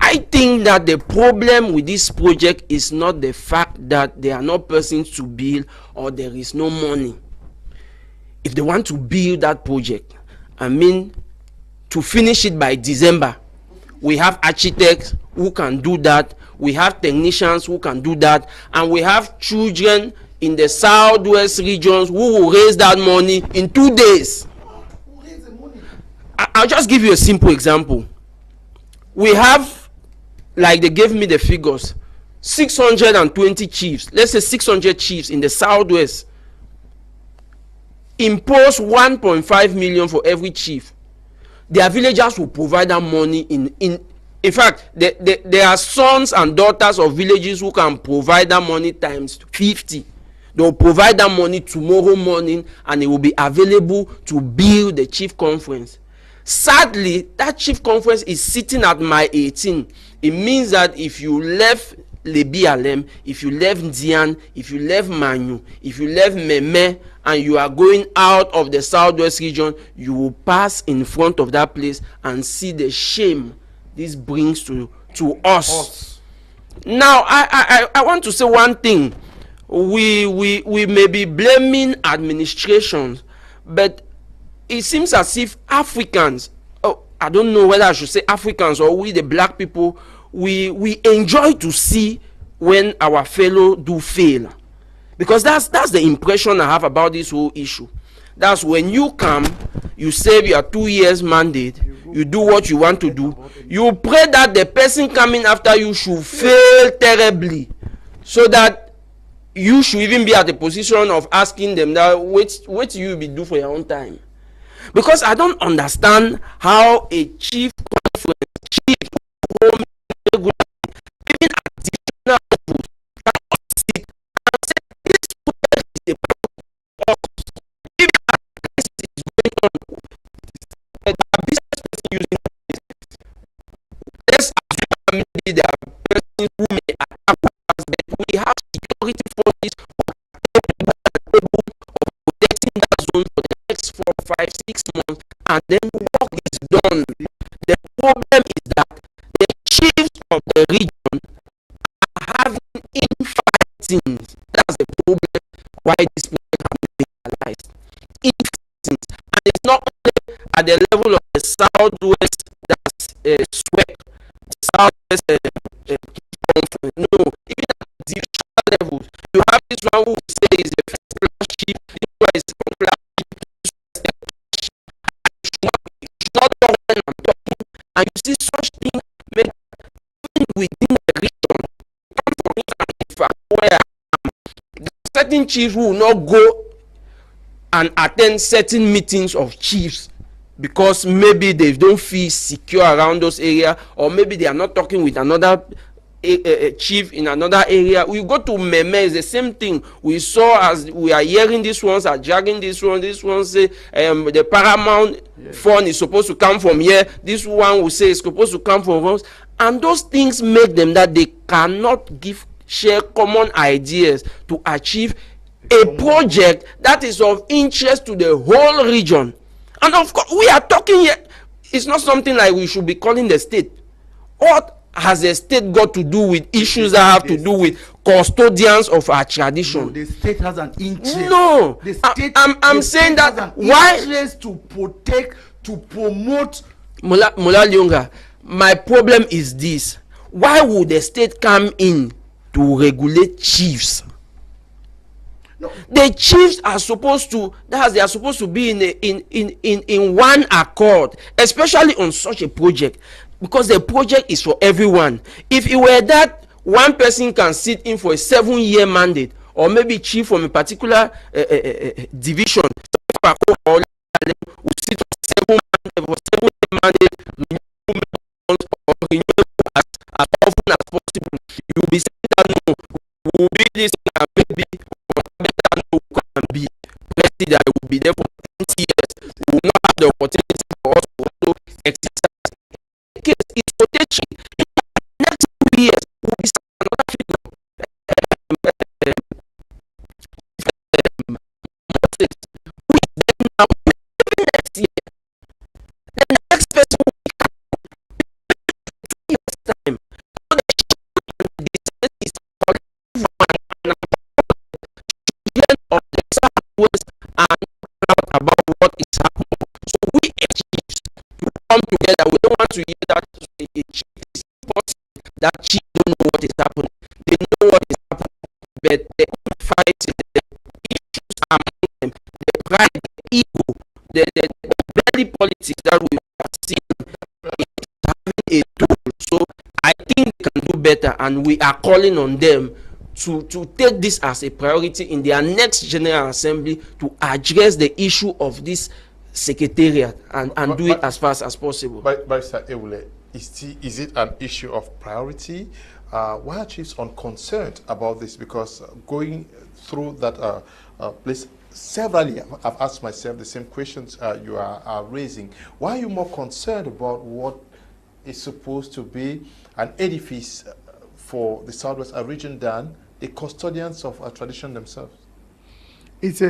I think that the problem with this project is not the fact that there are no persons to build or there is no money. If they want to build that project, I mean, to finish it by December, we have architects who can do that, we have technicians who can do that, and we have children in the Southwest regions who will raise that money in 2 days. I'll just give you a simple example. We have, like they gave me the figures, 620 chiefs, let's say 600 chiefs in the Southwest. Impose 1.5 million for every chief. Their villagers will provide that money in fact, there are sons and daughters of villages who can provide that money times 50. They will provide that money tomorrow morning and it will be available to build the chief conference. Sadly, that chief conference is sitting at my 18. It means that if you left Lebi Alem, if you left Ndian, if you left Manu, if you left Meme, and you are going out of the Southwest region, you will pass in front of that place and see the shame this brings to us. Now, I want to say one thing. We may be blaming administrations, but it seems as if Africans, I don't know whether I should say Africans or we the black people, we enjoy to see when our fellow do fail, because that's the impression I have about this whole issue. That's when you come, you serve your 2 years mandate, you do what you want to do, you pray that the person coming after you should fail terribly, so that you should even be at the position of asking them that what you will do for your own time. Because I don't understand how a chief conference, chief home even additional levels, cannot sit and say this project is a problem. If this is going on, the business person using this, let's assume maybe there are persons who may attack us, but we have security forces who are capable of protecting that zone for the next 4, 5, 6 months, and then work is done. The problem is that the chiefs of the region are having infighting. That's the problem why this plan has been realized. Infighting. And it's not only at the level of the Southwest that's swept, the Southwest conference. No, even at the divisional level, you have this one who say is a first class chief, this one is a second class chief, this one is a third class chief. You should not talk when I'm talking, and you see such things made even within the region. Come for instance, if I where certain chiefs who will not go and attend certain meetings of chiefs because maybe they don't feel secure around those areas, or maybe they are not talking with another a chief in another area. We go to Meme, it's the same thing. We saw, as we are hearing, these ones are dragging this one. This one say the paramount fund is supposed to come from here. This one will say it's supposed to come from us. And those things make them that they cannot share common ideas to achieve a project that is of interest to the whole region. And of course, we are talking here, it's not something like we should be calling the state. What has the state got to do with issues that have to do with custodians of our tradition? No, the state has an interest. No, the state, I'm saying that why interest to protect, to promote. Mula Lyonga, my problem is this: why would the state come in to regulate chiefs? No. The chiefs are supposed to, they are supposed to be in one accord, especially on such a project, because the project is for everyone. If it were that one person can sit in for a 7-year mandate, or maybe chief from a particular division, will sit for 7-year mandate, as often as possible, you will be saying that no, we will be this and maybe better no can be president, I will be there for 20 years. We will not have the opportunity for us to also exercise. The case is rotation. In the next 2 years, we will be another figure. Who is there now? Maybe next year. Then the next person will be 2 years time. So the state is of the Southwest are not proud about what is happening. So we chiefs to come together. We don't want to hear that a chief is impossible. That chief don't know what is happening. They know what is happening, but the fight is the issues among them, the pride, the ego, the belly politics that we are seeing is having a toll. So I think they can do better, and we are calling on them to take this as a priority in their next General Assembly to address the issue of this secretariat and do it as fast as possible. Barrister Ewule, is it an issue of priority? Why are chiefs unconcerned about this? Because going through that place, severally I've asked myself the same questions you are raising. Why are you more concerned about what is supposed to be an edifice for the Southwest region than the custodians of our tradition themselves? It's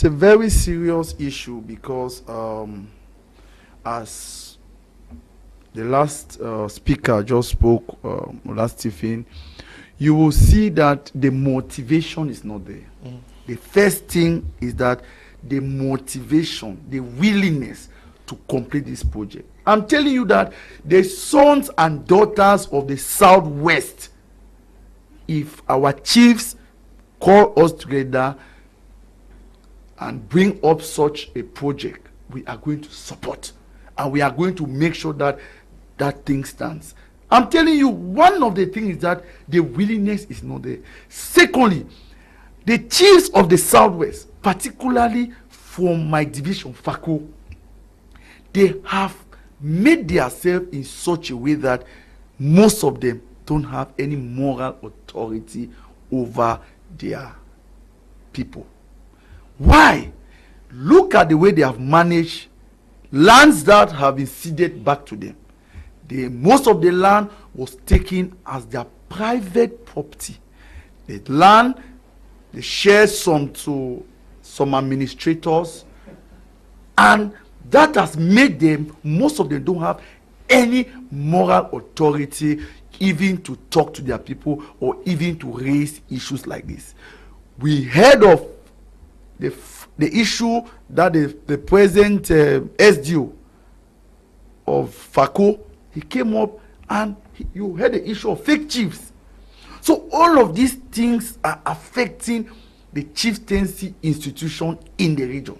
a very serious issue because as the last speaker just spoke, last Stephen, you will see that the motivation is not there. Mm. The first thing is that the motivation, the willingness to complete this project. I'm telling you that the sons and daughters of the Southwest, if our chiefs call us together and bring up such a project, we are going to support, and we are going to make sure that that thing stands. I'm telling you, one of the things is that the willingness is not there. Secondly, the chiefs of the Southwest, particularly from my division, FACO, they have made themselves in such a way that most of them don't have any moral authority over their people. Why? Look at the way they have managed lands that have been ceded back to them. Most of the land was taken as their private property. The land, they shared some to some administrators, and that has made them, most of them don't have any moral authority even to talk to their people or even to raise issues like this. We heard of the issue that the present SDO of FACO, he came up and you heard the issue of fake chiefs. So all of these things are affecting the chieftaincy institution in the region.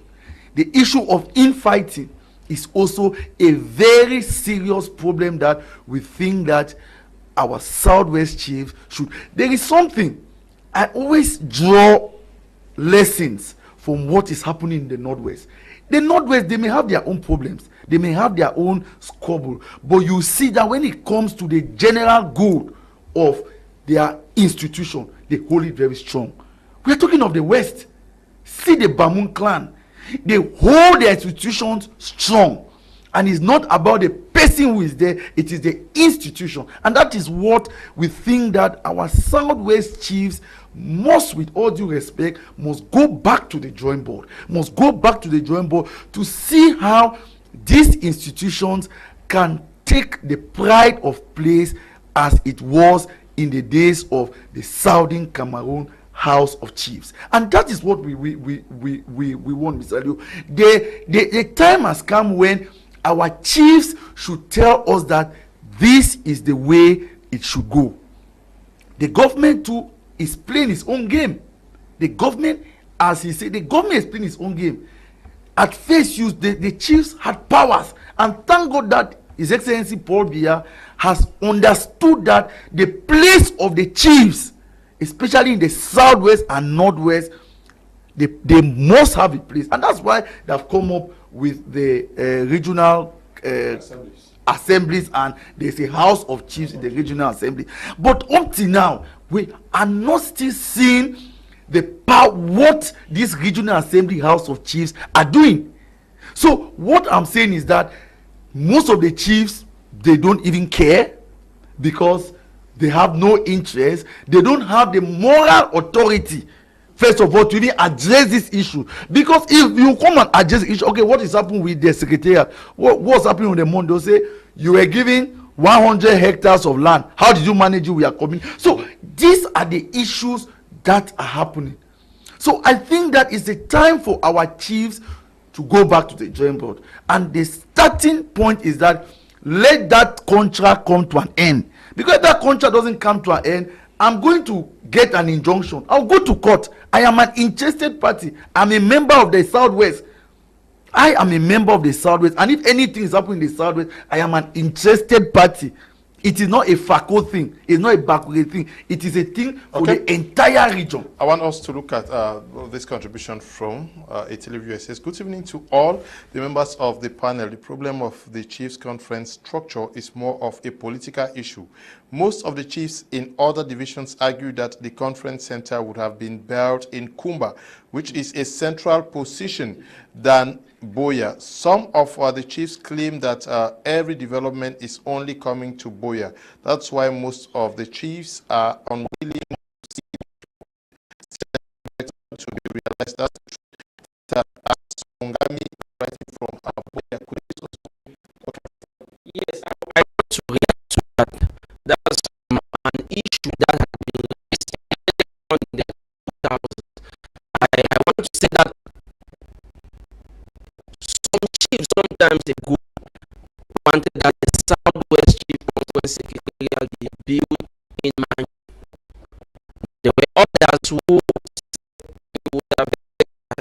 The issue of infighting is also a very serious problem that we think that our Southwest chiefs should. There is something, I always draw lessons from what is happening in the Northwest. The Northwest, they may have their own problems, they may have their own squabble, but you see that when it comes to the general good of their institution, they hold it very strong. We are talking of the West. See the Bamun clan. They hold their institutions strong. And it's not about the person who is there, it is the institution. And that is what we think that our Southwest chiefs must, with all due respect, must go back to the drawing board. Must go back to the drawing board to see how these institutions can take the pride of place as it was in the days of the Southern Cameroon House of Chiefs. And that is what we want, Mr. Liu. The time has come when our chiefs should tell us that this is the way it should go. The government too is playing its own game. The government, as he said, the government is playing its own game. At first use, the chiefs had powers, and thank God that His Excellency Paul Biya has understood that the place of the chiefs, especially in the Southwest and Northwest, they must have a place. And that's why they have come up with the regional assemblies, and there's a House of Chiefs in the regional assembly. But up till now, we are not still seeing the power, what this regional assembly House of Chiefs are doing. So what I'm saying is that most of the chiefs, they don't even care, because they have no interest. They don't have the moral authority, first of all, to even address this issue. Because if you come and address the issue, okay, what is happening with the secretariat? What's happening on the Monday? They'll say you were giving 100 hectares of land. How did you manage it? We are coming. So these are the issues that are happening. So I think that is the time for our chiefs to go back to the drawing board. And the starting point is that let that contract come to an end. Because if that contract doesn't come to an end, I'm going to get an injunction. I'll go to court. I am an interested party. I'm a member of the Southwest. I am a member of the Southwest. And if anything is happening in the Southwest, I am an interested party. It is not a FACO thing. It's not a backward thing. It is a thing for the entire region. I want us to look at this contribution from Italy It says, good evening to all the members of the panel. The problem of the Chiefs Conference structure is more of a political issue. Most of the chiefs in other divisions argue that the conference center would have been built in Kumba, which is a central position than Boya. Some of the chiefs claim that every development is only coming to Boya. That's why most of the chiefs are unwilling to be realized. That's Songami writing from Boya. Yes, I want to react to that. That's an issue that has been raised in the 2000s. I want to say that some chiefs sometimes ago wanted that the Southwest Chief Conference Secretariat be built in Manchester. There were others who would have been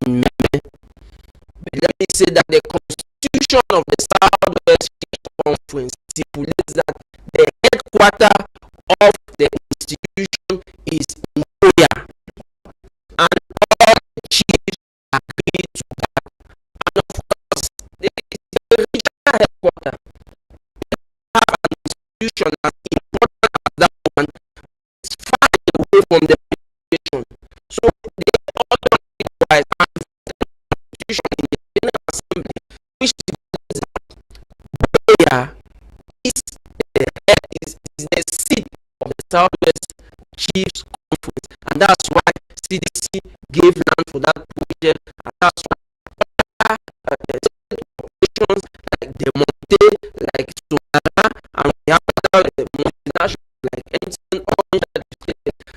in Meme. But let me say that the constitution of the Southwest Chief Conference stipulates that the headquarters of the institution is in Boya, and all the chiefs agree to that. And of course, the regional headquarters have an institution as important as that one. It's far away from the population. So the other requires an institution in the General Assembly, which stipulates that Boya is the seat of the Southwest Chiefs Conference, and that's why CDC gave land for that project, and that's why operations like the Monte, like Sumara, and we have other multinationals like MTN,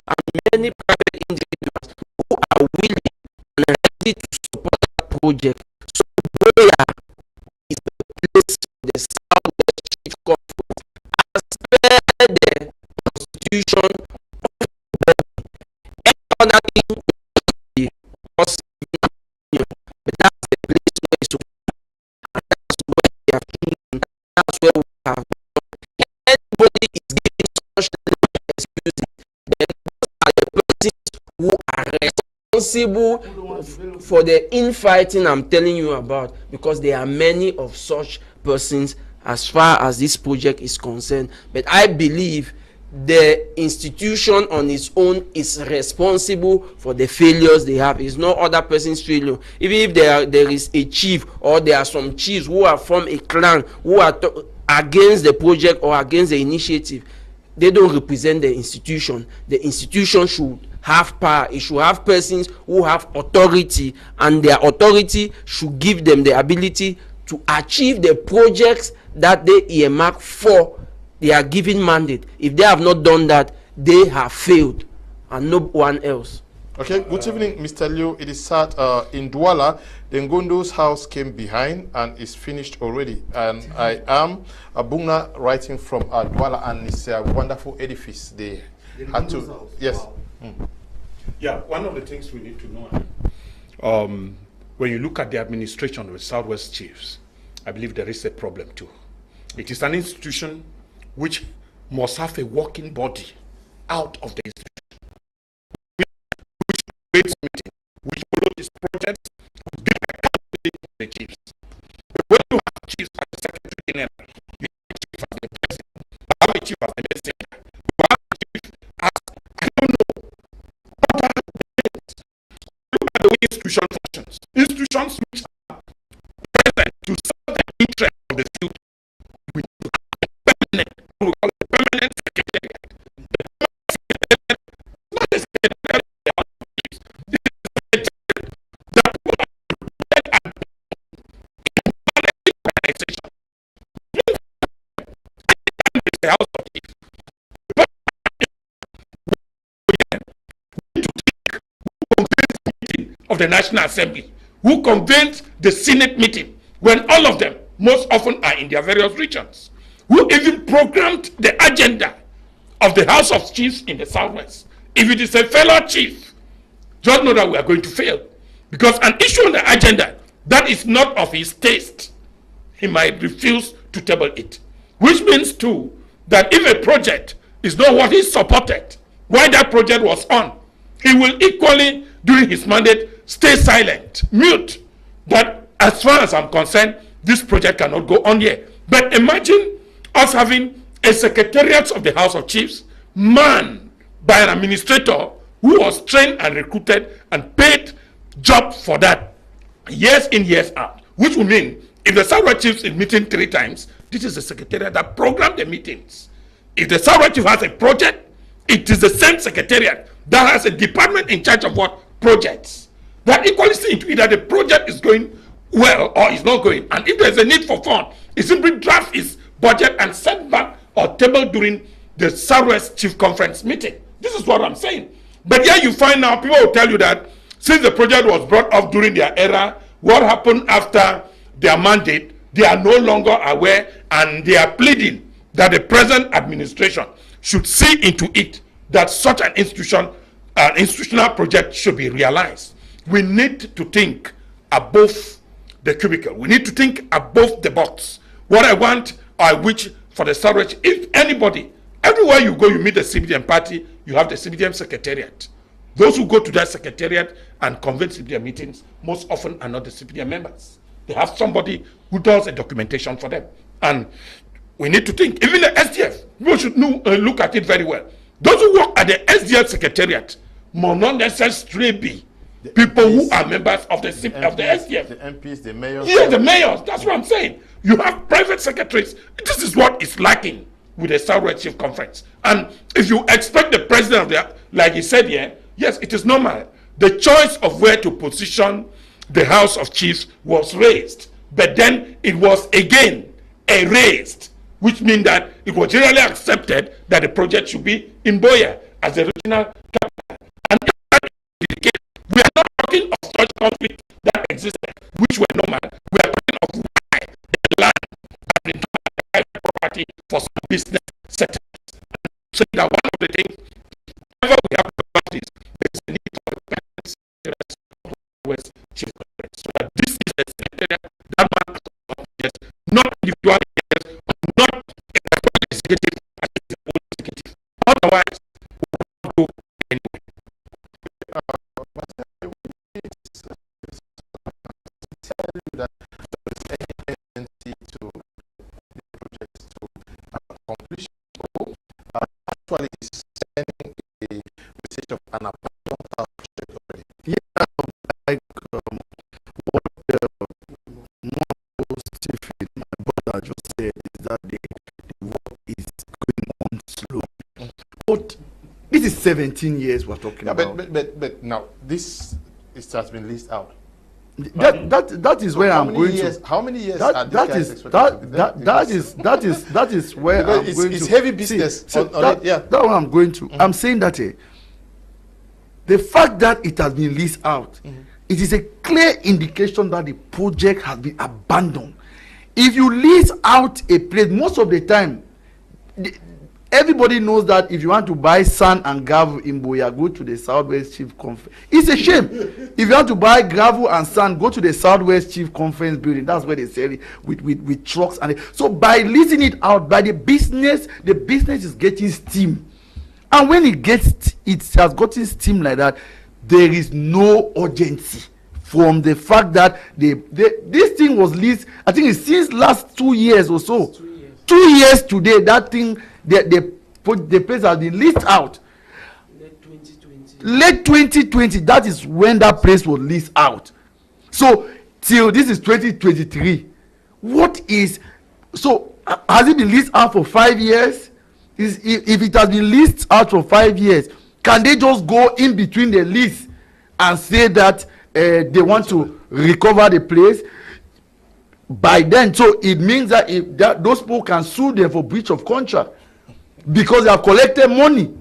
and many private individuals who are willing and ready to support that project. So Boya is the place for the Southwest Chief Conference as per the constitution of the body. Any other thing will be possible, but that's the place where it's supposed, and that's where we have chosen, that's where we have done. Anybody is giving such excuses, then those are the persons who are responsible for the infighting I'm telling you about, because there are many of such persons as far as this project is concerned. But I believe the institution on its own is responsible for the failures they have. It's not other person's failure. Even if there is a chief, or there are some chiefs who have formed a clan who are against the project or against the initiative, they don't represent the institution. The institution should have power. It should have persons who have authority, and their authority should give them the ability to achieve the projects that they earmark for. They are given mandate. If they have not done that, they have failed, and no one else. Okay, good evening, Mr. Liu. It is sad in Douala, the Ngondo's house came behind and is finished already. And I am Abuna writing from Douala, and it's a wonderful edifice. They had to, house. Yes. Wow. Yeah, one of the things we need to know, when you look at the administration of the Southwest Chiefs, I believe there is a problem too. It is an institution which must have a working body out of the institution, which creates meeting, which follows its projects, which give accountability to the chiefs. When you have chiefs as the secretary general, you have a chief as the president, you have a chief as the messenger, you have a chief as, I don't know, other things. Look at the way institution functions. Institutions which are present to serve the interest of the student. We call it permanent secretariat. The permanent secretariat is not a secretariat of the House of Chiefs. This is a secretariat that will represent and in one organization. It's the House of Chiefs. We need to think who convenes the meeting of the National Assembly, who convenes the Senate meeting, when all of them most often are in their various regions, who even programmed the agenda of the House of Chiefs in the Southwest. If it is a fellow chief, just know that we are going to fail. Because an issue on the agenda that is not of his taste, he might refuse to table it. Which means too, that if a project is not what he supported, while that project was on, he will equally, during his mandate, stay silent, mute, that as far as I'm concerned, this project cannot go on here. But imagine us having a secretariat of the House of Chiefs manned by an administrator who was trained and recruited and paid job for that years in, years out. Which would mean if the Southwest Chiefs is meeting 3 times, this is the secretariat that programmed the meetings. If the Southwest Chief has a project, it is the same secretariat that has a department in charge of what? Projects. That equally see into either the project is going well or is not going. And if there's a need for fund, it simply draft his budget and send back or table during the Southwest Chief Conference meeting. This is what I'm saying. But here you find now, people will tell you that since the project was brought up during their era, what happened after their mandate, they are no longer aware, and they are pleading that the present administration should see into it that such an institutional project should be realized. We need to think above the cubicle. We need to think above the box. What I want, I wish for the Southwest, if anybody, everywhere you go, you meet the CBDM party, you have the CBDM secretariat. Those who go to that secretariat and convene CBDM meetings most often are not the CBDM members. They have somebody who does a documentation for them. And we need to think, even the SDF, people should look at it very well. Those who work at the SDF secretariat must not necessarily be people who are members of the SDF. The MPs, the mayors. Yeah, the mayors. That's what I'm saying. You have private secretaries. This is what is lacking with the Southwest Chief Conference. And if you expect the president of the, like he said here, yes, it is normal. The choice of where to position the House of Chiefs was raised. But then it was again erased, which means that it was generally accepted that the project should be in Boya as the regional capital. And if that is the case, we are not talking of such conflict that existed, which were normal. We are talking of why the land has been private property for some business settings. So that one of the things, whenever we have properties, there is a need for the West Chief Conference. So that this is a secretariat that man has not individual areas, not a executive as the whole executive. Otherwise, we will not go anywhere. That there is any tendency to the project to completion. Actually, 17 years we're talking about. But now this has been leased out. That is where I'm going to. How many years that is where I'm going to. It's heavy business. That's what I'm going to. I'm saying that the fact that it has been leased out, it is a clear indication that the project has been abandoned. If you lease out a place, most of the time, everybody knows that if you want to buy sand and gravel in Boya, go to the Southwest Chief Conference. It's a shame. If you want to buy gravel and sand, go to the Southwest Chief Conference building. That's where they sell it with trucks. So by leasing it out, by the business is getting steam. And when it has gotten steam like that, there is no urgency from the fact that this thing was leased. I think it's since last 2 years or so. 2 years today, that thing, the place has been leased out. Late 2020, that is when that place was leased out. So till this is 2023. Has it been leased out for 5 years? If it has been leased out for 5 years, can they just go in between the lease and say that they want to recover the place? By then, so it means that those people can sue them for breach of contract because they have collected money.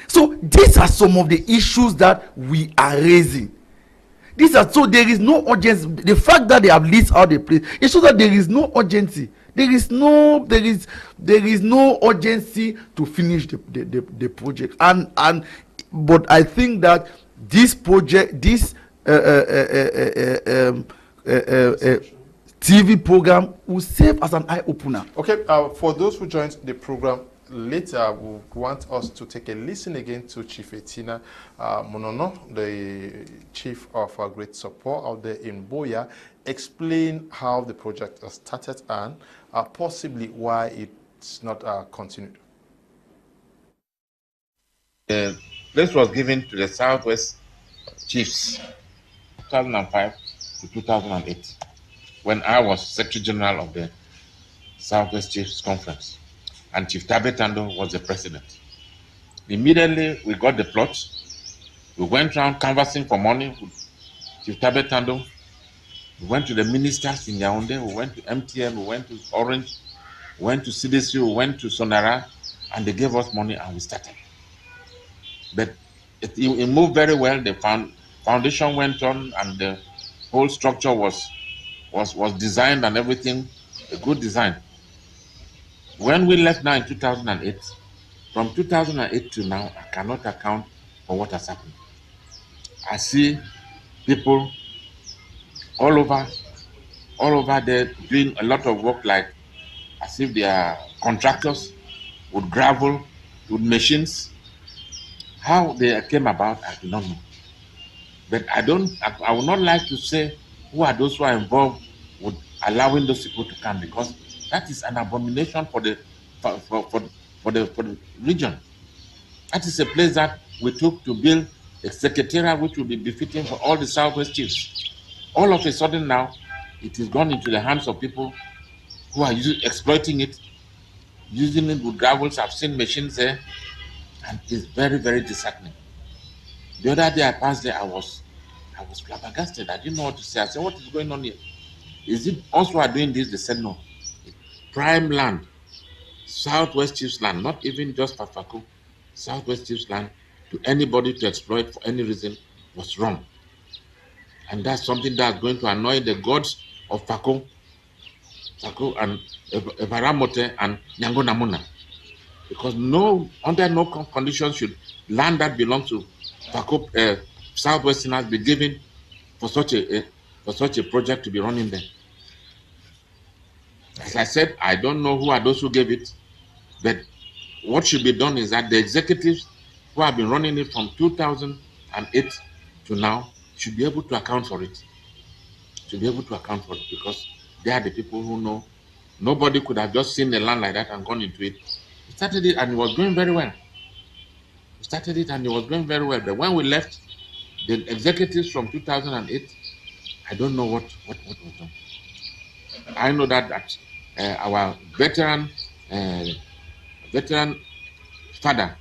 So these are some of the issues that we are raising. So there is no urgency. The fact that they have leased out the place, it shows that there is no urgency. There is no urgency to finish the project. But I think that this project, this TV program will serve as an eye-opener. Okay, for those who joined the program later, we want us to take a listen again to Chief Etina Monono, the Chief of Great Support out there in Boya, explain how the project has started and possibly why it's not continued. The place was given to the Southwest Chiefs 2005 to 2008 when I was Secretary General of the Southwest Chiefs Conference and Chief Tabe Tando was the president. Immediately we got the plot. We went around canvassing for money with Chief Tabe Tando. We went to the ministers in Yaoundé, we went to MTN, we went to Orange, we went to CDC, we went to Sonara, and they gave us money and we started. But it moved very well. The foundation went on and the whole structure was designed and everything, a good design. When we left now in 2008, from 2008 to now, I cannot account for what has happened. I see people all over there doing a lot of work, like as if they are contractors with gravel, with machines. How they came about, I do not know. But I would not like to say who are those who are involved with allowing those people to come, because that is an abomination for the region. That is a place that we took to build a secretariat which will be befitting for all the Southwest Chiefs. All of a sudden now, it is gone into the hands of people who are exploiting it, using it with gravels. I've seen machines there, and it's very, very disheartening. The other day I passed there, I was flabbergasted. I didn't know what to say. I said, what is going on here? Is it us who are doing this? They said no. Prime land, Southwest Chiefs land, not even just Fafaku, Southwest Chiefs land, to anybody to exploit for any reason was wrong. And that's something that's going to annoy the gods of Faku and Evaramote and Nyango Namuna. Because under no conditions should land that belongs to Faku, Southwesterners be given for such a project to be running there. As I said, I don't know who are those who gave it, but what should be done is that the executives who have been running it from 2008 to now should be able to account for it. Because they are the people who know. Nobody could have just seen the land like that and gone into it. We started it and it was going very well. But when we left, the executives from 2008, I don't know what was done. I know that our veteran father,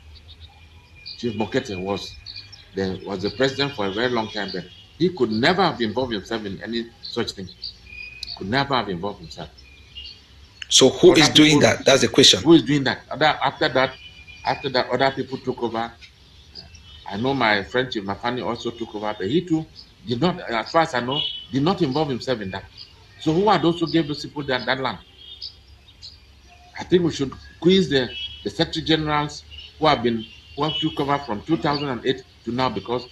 Chief Mokete was the president for a very long time, but he could never have involved himself in any such thing. Could never have involved himself. So who is doing that? That's the question. Who is doing that? After that, other people took over. I know my friend Chief Mafani also took over, but he too did not, as far as I know, did not involve himself in that. So who are those who gave those people that land? I think we should quiz the Secretary Generals who have took over from 2008 to now, because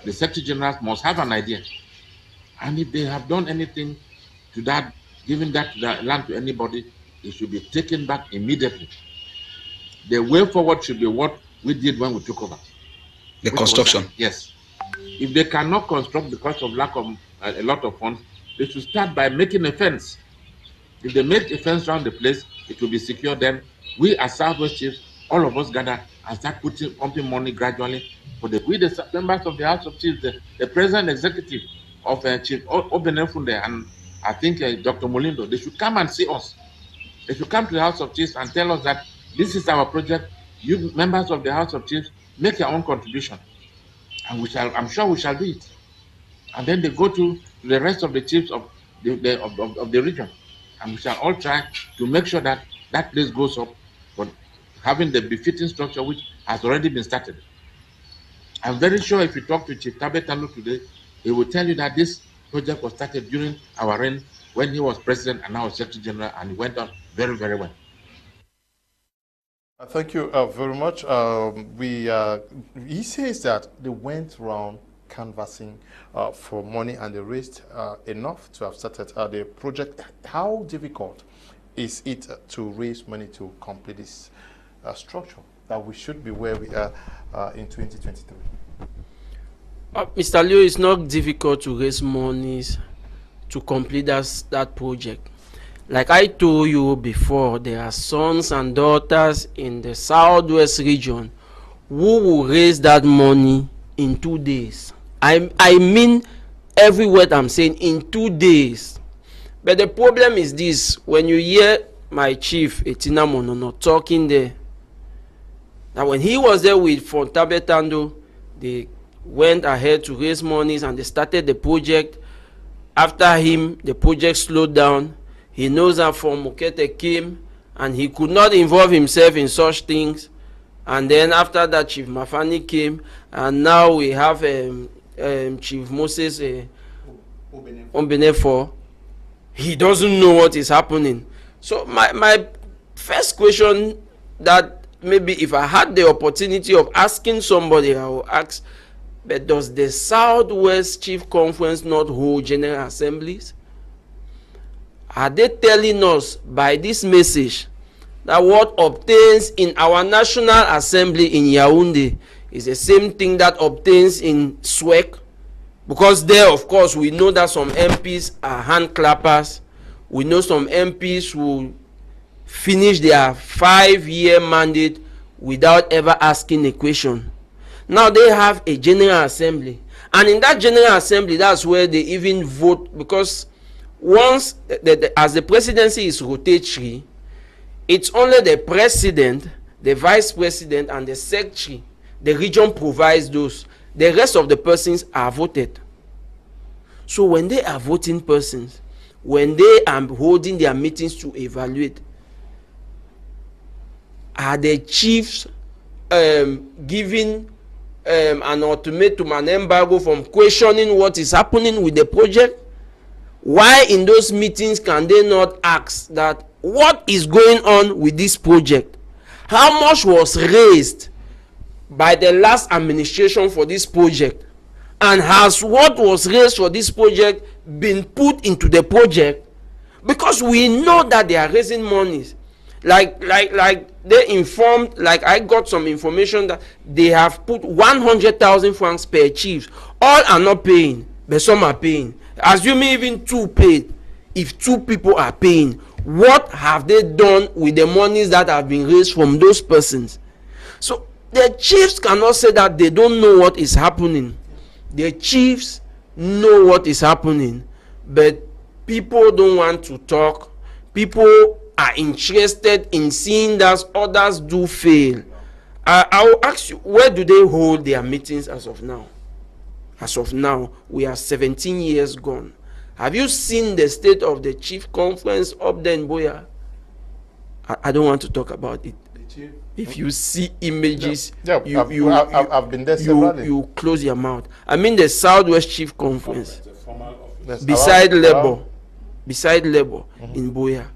the Secretary Generals must have an idea. And if they have done anything to that, giving that land to anybody, it should be taken back immediately. The way forward should be what we did when we took over. The construction. Yes. If they cannot construct because of lack of a lot of funds, they should start by making a fence. If they make a fence around the place, it will be secure. Then we as Southwest Chiefs, all of us gather and start pumping money gradually for the members of the House of Chiefs, the President Executive of Chief Obenefunde, and I think Dr. Molindo. They should come and see us. They should come to the House of Chiefs and tell us that this is our project. You members of the House of Chiefs, make your own contribution, and I'm sure we shall do it. And then they go to the rest of the chiefs of the region, and we shall all try to make sure that that place goes up, but having the befitting structure which has already been started. I'm very sure if you talk to Chief Tabetano today, he will tell you that this project was started during our reign when he was president and now Secretary General, and it went on very, very well. Thank you very much. He says that they went around canvassing for money and they raised enough to have started the project. How difficult is it to raise money to complete this structure that we should be where we are in 2023? Mr. Leo, it's not difficult to raise monies to complete that project. Like I told you before, there are sons and daughters in the Southwest region who will raise that money in 2 days. I mean every word I'm saying, in 2 days. But the problem is this: when you hear my chief Etina Monono talking there, that when he was there with Fontabetando, they went ahead to raise monies and they started the project. After him, the project slowed down. He knows that Mokete came and he could not involve himself in such things. And then after that, Chief Mafani came, and now we have Chief Moses Ombenefo. He doesn't know what is happening. So my first question, that maybe if I had the opportunity of asking somebody, I will ask, but does the Southwest Chief Conference not hold General Assemblies? Are they telling us by this message that what obtains in our National Assembly in Yaoundé is the same thing that obtains in SWEC? Because there, of course, we know that some MPs are hand clappers. We know some MPs who finish their 5-year mandate without ever asking a question. Now they have a General Assembly. And in that General Assembly, that's where they even vote, because once, as the presidency is rotatory, it's only the president, the vice president, and the secretary. The region provides those. The rest of the persons are voted. So when they are voting persons, when they are holding their meetings to evaluate, are the chiefs giving an ultimatum, an embargo from questioning what is happening with the project? Why in those meetings can they not ask that what is going on with this project? How much was raised by the last administration for this project? And has what was raised for this project been put into the project? Because we know that they are raising monies. Like they informed, like I got some information that they have put 100,000 francs per chief. All are not paying, but some are paying. Assuming even 2 paid, if 2 people are paying, what have they done with the monies that have been raised from those persons? So the chiefs cannot say that they don't know what is happening. The chiefs know what is happening, but people don't want to talk. People are interested in seeing that others do fail. I'll ask you, where do they hold their meetings as of now? As of now, we are 17 years gone. Have you seen the state of the chief conference up there in Boya? I don't want to talk about it. If you see images, I've been there several you close your mouth. I mean the Southwest Chief Conference, beside Labour in Boya.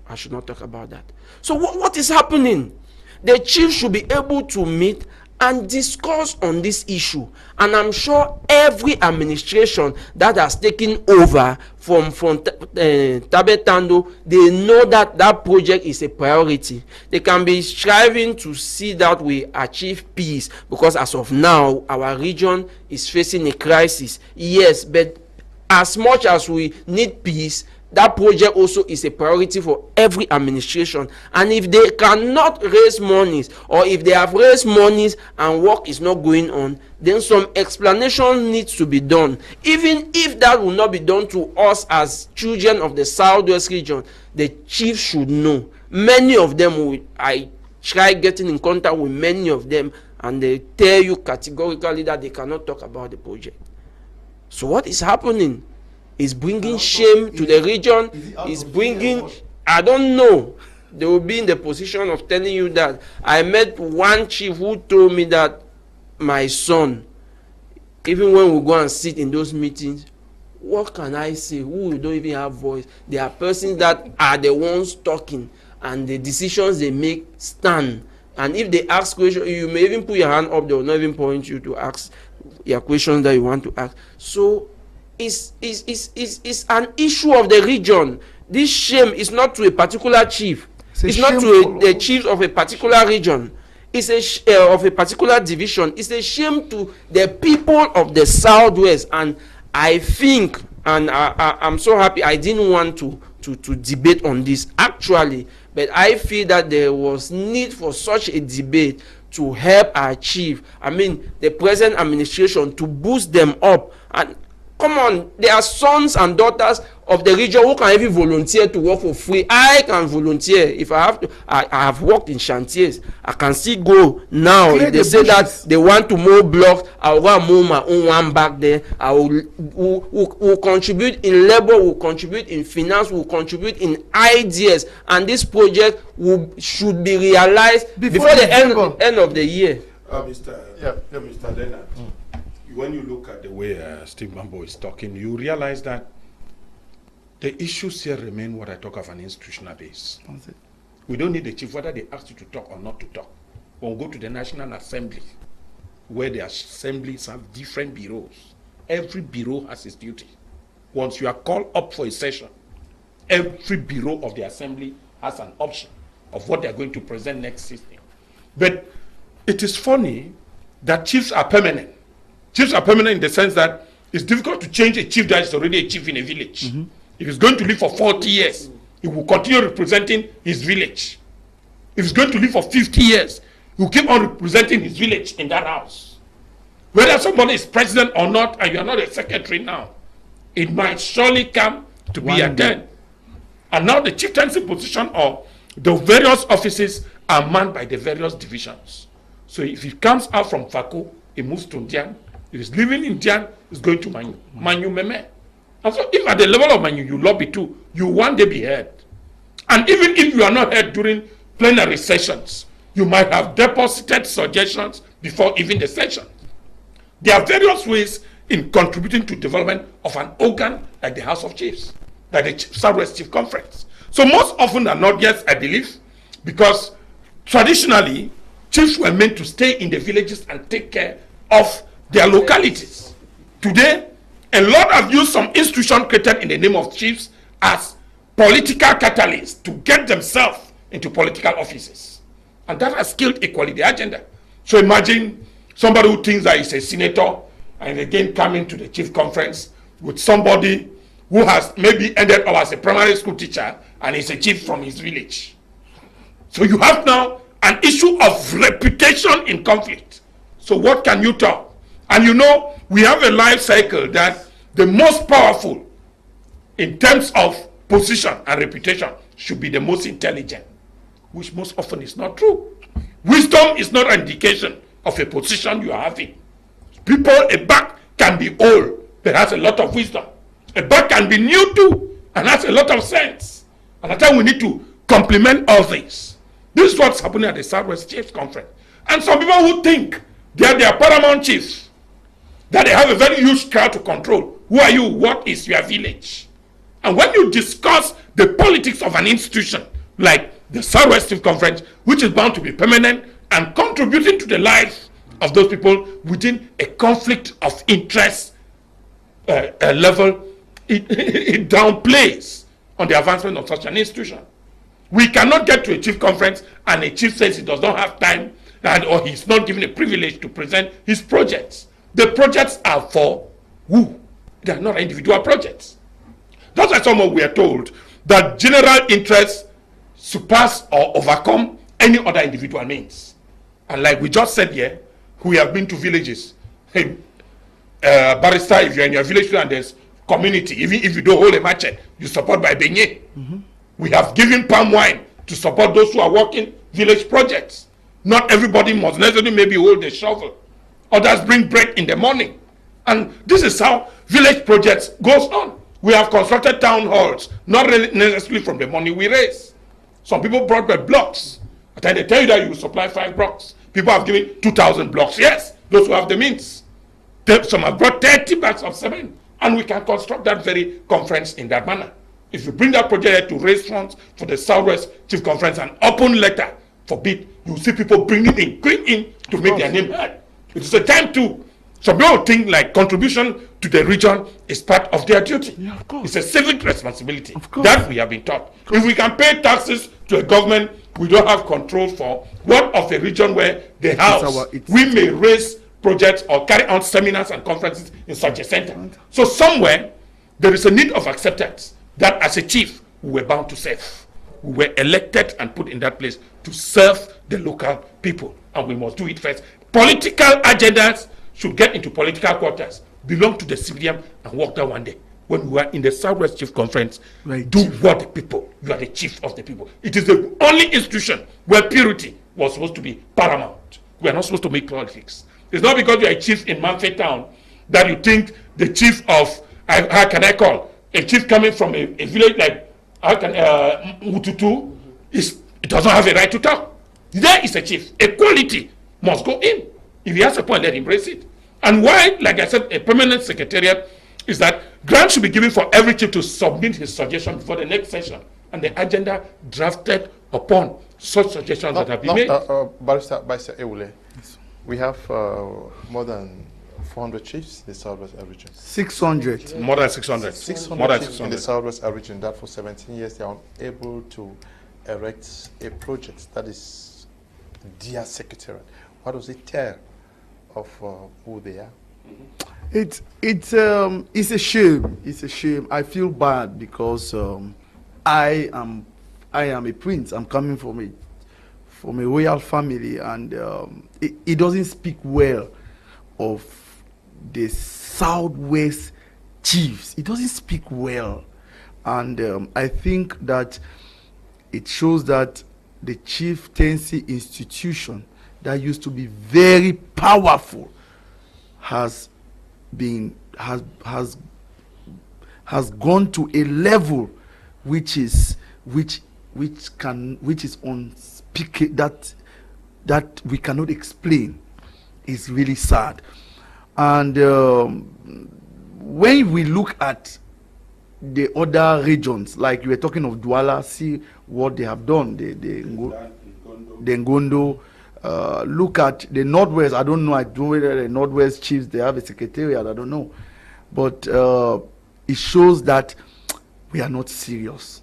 I should not talk about that. So what is happening? The chief should be able to meet and discuss on this issue, and I'm sure every administration that has taken over from Tabetando, they know that that project is a priority. They can be striving to see that we achieve peace, because as of now our region is facing a crisis. Yes, but as much as we need peace, that project also is a priority for every administration. And if they cannot raise monies, or if they have raised monies and work is not going on, then some explanation needs to be done. Even if that will not be done to us as children of the Southwest region, the chief should know. Many of them, I try getting in contact with many of them, and they tell you categorically that they cannot talk about the project. So what is happening is bringing shame to the region, is bringing, I don't know, they will be in the position of telling you that. I met one chief who told me that my son, even when we go and sit in those meetings, what can I say? Who don't even have voice? There are persons that are the ones talking, and the decisions they make stand. And if they ask questions, you may even put your hand up, they will not even point you to ask your questions that you want to ask. So it's an issue of the region. This shame is not to a particular chief. It's not to the chiefs of a particular region. It's of a particular division. It's a shame to the people of the Southwest. And I think, and I'm so happy, I didn't want to debate on this actually, but I feel that there was need for such a debate to help our chief, I mean the present administration, to boost them up. And come on, there are sons and daughters of the region who can even volunteer to work for free. I can volunteer if I have to. I have worked in chantiers. I can still go now. If they say that they want to mow blocks, I will go and mow my own one back there. I will contribute in labor, will contribute in finance, will contribute in ideas, and this project should be realized before the end of the year. Mr. Leonard, when you look at the way Steve Mambo is talking, you realize that the issues here remain what I talk of an institutional base. We don't need the chief, whether they ask you to talk or not to talk. We'll go to the National Assembly, where the assemblies have different bureaus. Every bureau has its duty. Once you are called up for a session, every bureau of the assembly has an option of what they are going to present next sitting. But it is funny that chiefs are permanent. Chiefs are permanent in the sense that it's difficult to change a chief that is already a chief in a village. If he's going to live for 40 years, he will continue representing his village. If he's going to live for 50 years, he will keep on representing his village in that house. Whether somebody is president or not, and you are not a secretary now, it might surely come to be a turn. And now the chieftaincy position or the various offices are manned by the various divisions. So if he comes out from Fako, he moves to Ndian. If he's living in Ndian, he's going to Manyu. Manyu Meme. And so if at the level of Manyu you lobby too, you one day be heard. And even if you are not heard during plenary sessions, you might have deposited suggestions before even the session. There are various ways in contributing to development of an organ like the House of Chiefs, like the Southwest Chief Conference. So most often than not, yes, I believe, because traditionally, chiefs were meant to stay in the villages and take care of their localities. Today, a lot have used some institution created in the name of chiefs as political catalysts to get themselves into political offices. And that has killed equally the agenda. So imagine somebody who thinks that he's a senator and again coming to the chief conference with somebody who has maybe ended up as a primary school teacher and is a chief from his village. So you have now an issue of reputation in conflict. So what can you talk? And you know, we have a life cycle that the most powerful in terms of position and reputation should be the most intelligent. which most often is not true. Wisdom is not an indication of a position you are having. People, a back can be old, but has a lot of wisdom. A back can be new too, and has a lot of sense. And I think we need to complement all things. This is what's happening at the Southwest Chiefs Conference. And some people who think they are paramount chiefs, that they have a very huge crowd to control. Who are you? What is your village? And when you discuss the politics of an institution like the Southwest Chiefs Conference, which is bound to be permanent and contributing to the lives of those people within a conflict of interest level, it downplays on the advancement of such an institution. We cannot get to a chief conference and a chief says he does not have time or he's not given a privilege to present his projects. The projects are for who? They are not individual projects. That's why some of we are told that general interests surpass or overcome any other individual means. And like we just said here, we have been to villages. Hey, barrister, if you're in your village and there's community, even if you don't hold a machete, you support by beignet. We have given palm wine to support those who are working village projects. Not everybody must necessarily maybe hold a shovel. Others bring bread in the morning. And this is how village projects goes on. We have constructed town halls, not really necessarily from the money we raise. Some people brought the blocks. At the time they tell you that you supply 5 blocks. People have given 2,000 blocks. Yes, those who have the means. Some have brought 30 bags of cement. And we can construct that very conference in that manner. If you bring that project to raise funds for the Southwest Chief Conference, an open letter forbid, you see people bringing in, green in to make their name heard. It is a time to. Some people think like contribution to the region is part of their duty. Yeah, of course. It's a civic responsibility. Of course. That we have been taught. If we can pay taxes to a government, we don't have control for what of a region where the house, we may raise projects or carry on seminars and conferences in such a center. Right. So somewhere, there is a need of acceptance that as a chief, we were bound to serve. We were elected and put in that place to serve the local people. And we must do it first. Political agendas should get into political quarters, belong to the civilian and work there one day. When we are in the Southwest Chief Conference, right, do what the people, you are the chief of the people. It is the only institution where purity was supposed to be paramount. We are not supposed to make politics. It's not because you are a chief in Manfred Town that you think the chief of, how can I call, a chief coming from a village like Mututu, it does not have a right to talk. There is a chief. Equality must go in. If he has a point, let him raise it. And why, like I said, a permanent secretariat is that grant should be given for every chief to submit his suggestion before the next session. And the agenda drafted upon such suggestions that have been made. Barrister Ewule, we have more than 400 chiefs in the Southwest region. 600. More than 600. 600 more than chiefs 600. in the Southwest region that for 17 years they are unable to erect a project that is their secretariat. What does it tell of who they are? It's a shame. It's a shame. I feel bad because I am a prince. I'm coming from a royal family, and it doesn't speak well of the Southwest chiefs. It doesn't speak well, and I think that it shows that the chieftaincy institution that used to be very powerful has gone to a level which is unspeakable, that we cannot explain. Is really sad. And when we look at the other regions, like you were talking of Douala, see what they have done, the Ngondo. Look at the Northwest. I don't know whether the Northwest chiefs, they have a secretariat, I don't know. But it shows that we are not serious.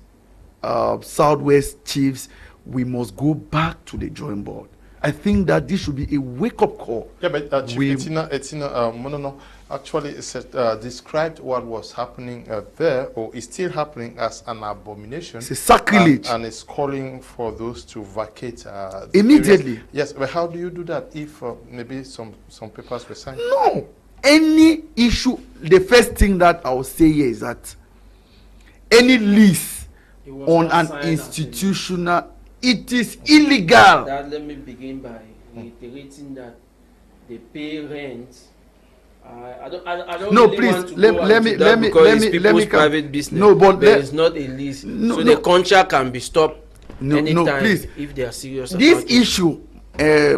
Southwest chiefs, we must go back to the drawing board. I think that this should be a wake-up call. Yeah, but Etina, actually described what was happening there, or is still happening, as an abomination. It's a sacrilege. And it's calling for those to vacate. Immediately. Areas. Yes, but how do you do that if maybe some papers were signed? No. Any issue, the first thing that I will say here is that any lease on an institutional It is illegal. That let me begin by reiterating that they pay rent. I don't No, really please, want to let go me- into let that me- because let it's me- people's let me come- private business. No, but there let- is not a lease, No, so no. the contract can be stopped No, anytime please. if they are serious. This about it. issue,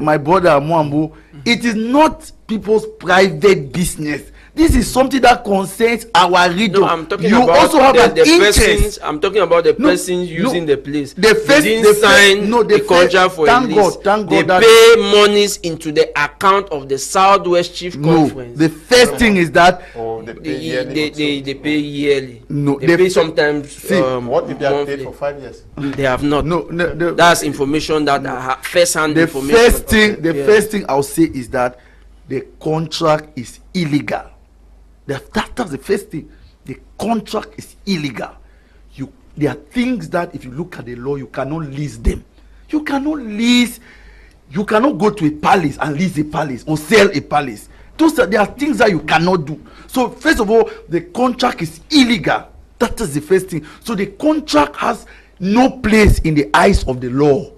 my brother Mwambu, it is not people's private business. This is something that concerns our region. No, I'm talking you about also have the an interest. persons. I'm talking about the No, persons using the place. The first, they didn't the sign first, no, the a contract for thank a lease. God, thank they God that pay monies into the account of the Southwest Chief Conference. the first thing is that Or they pay yearly They pay yearly. No, they the pay f- sometimes. See, what if they are monthly. paid for 5 years? They have not. no, That's information that I have first-hand the information. first thing, the Yeah. first thing I'll say is that the contract is illegal. That's the first thing. The contract is illegal. There are things that if you look at the law, you cannot lease them. You cannot lease. You cannot go to a palace and lease a palace or sell a palace. There are things that you cannot do. So first of all, the contract is illegal. That is the first thing. So the contract has no place in the eyes of the law.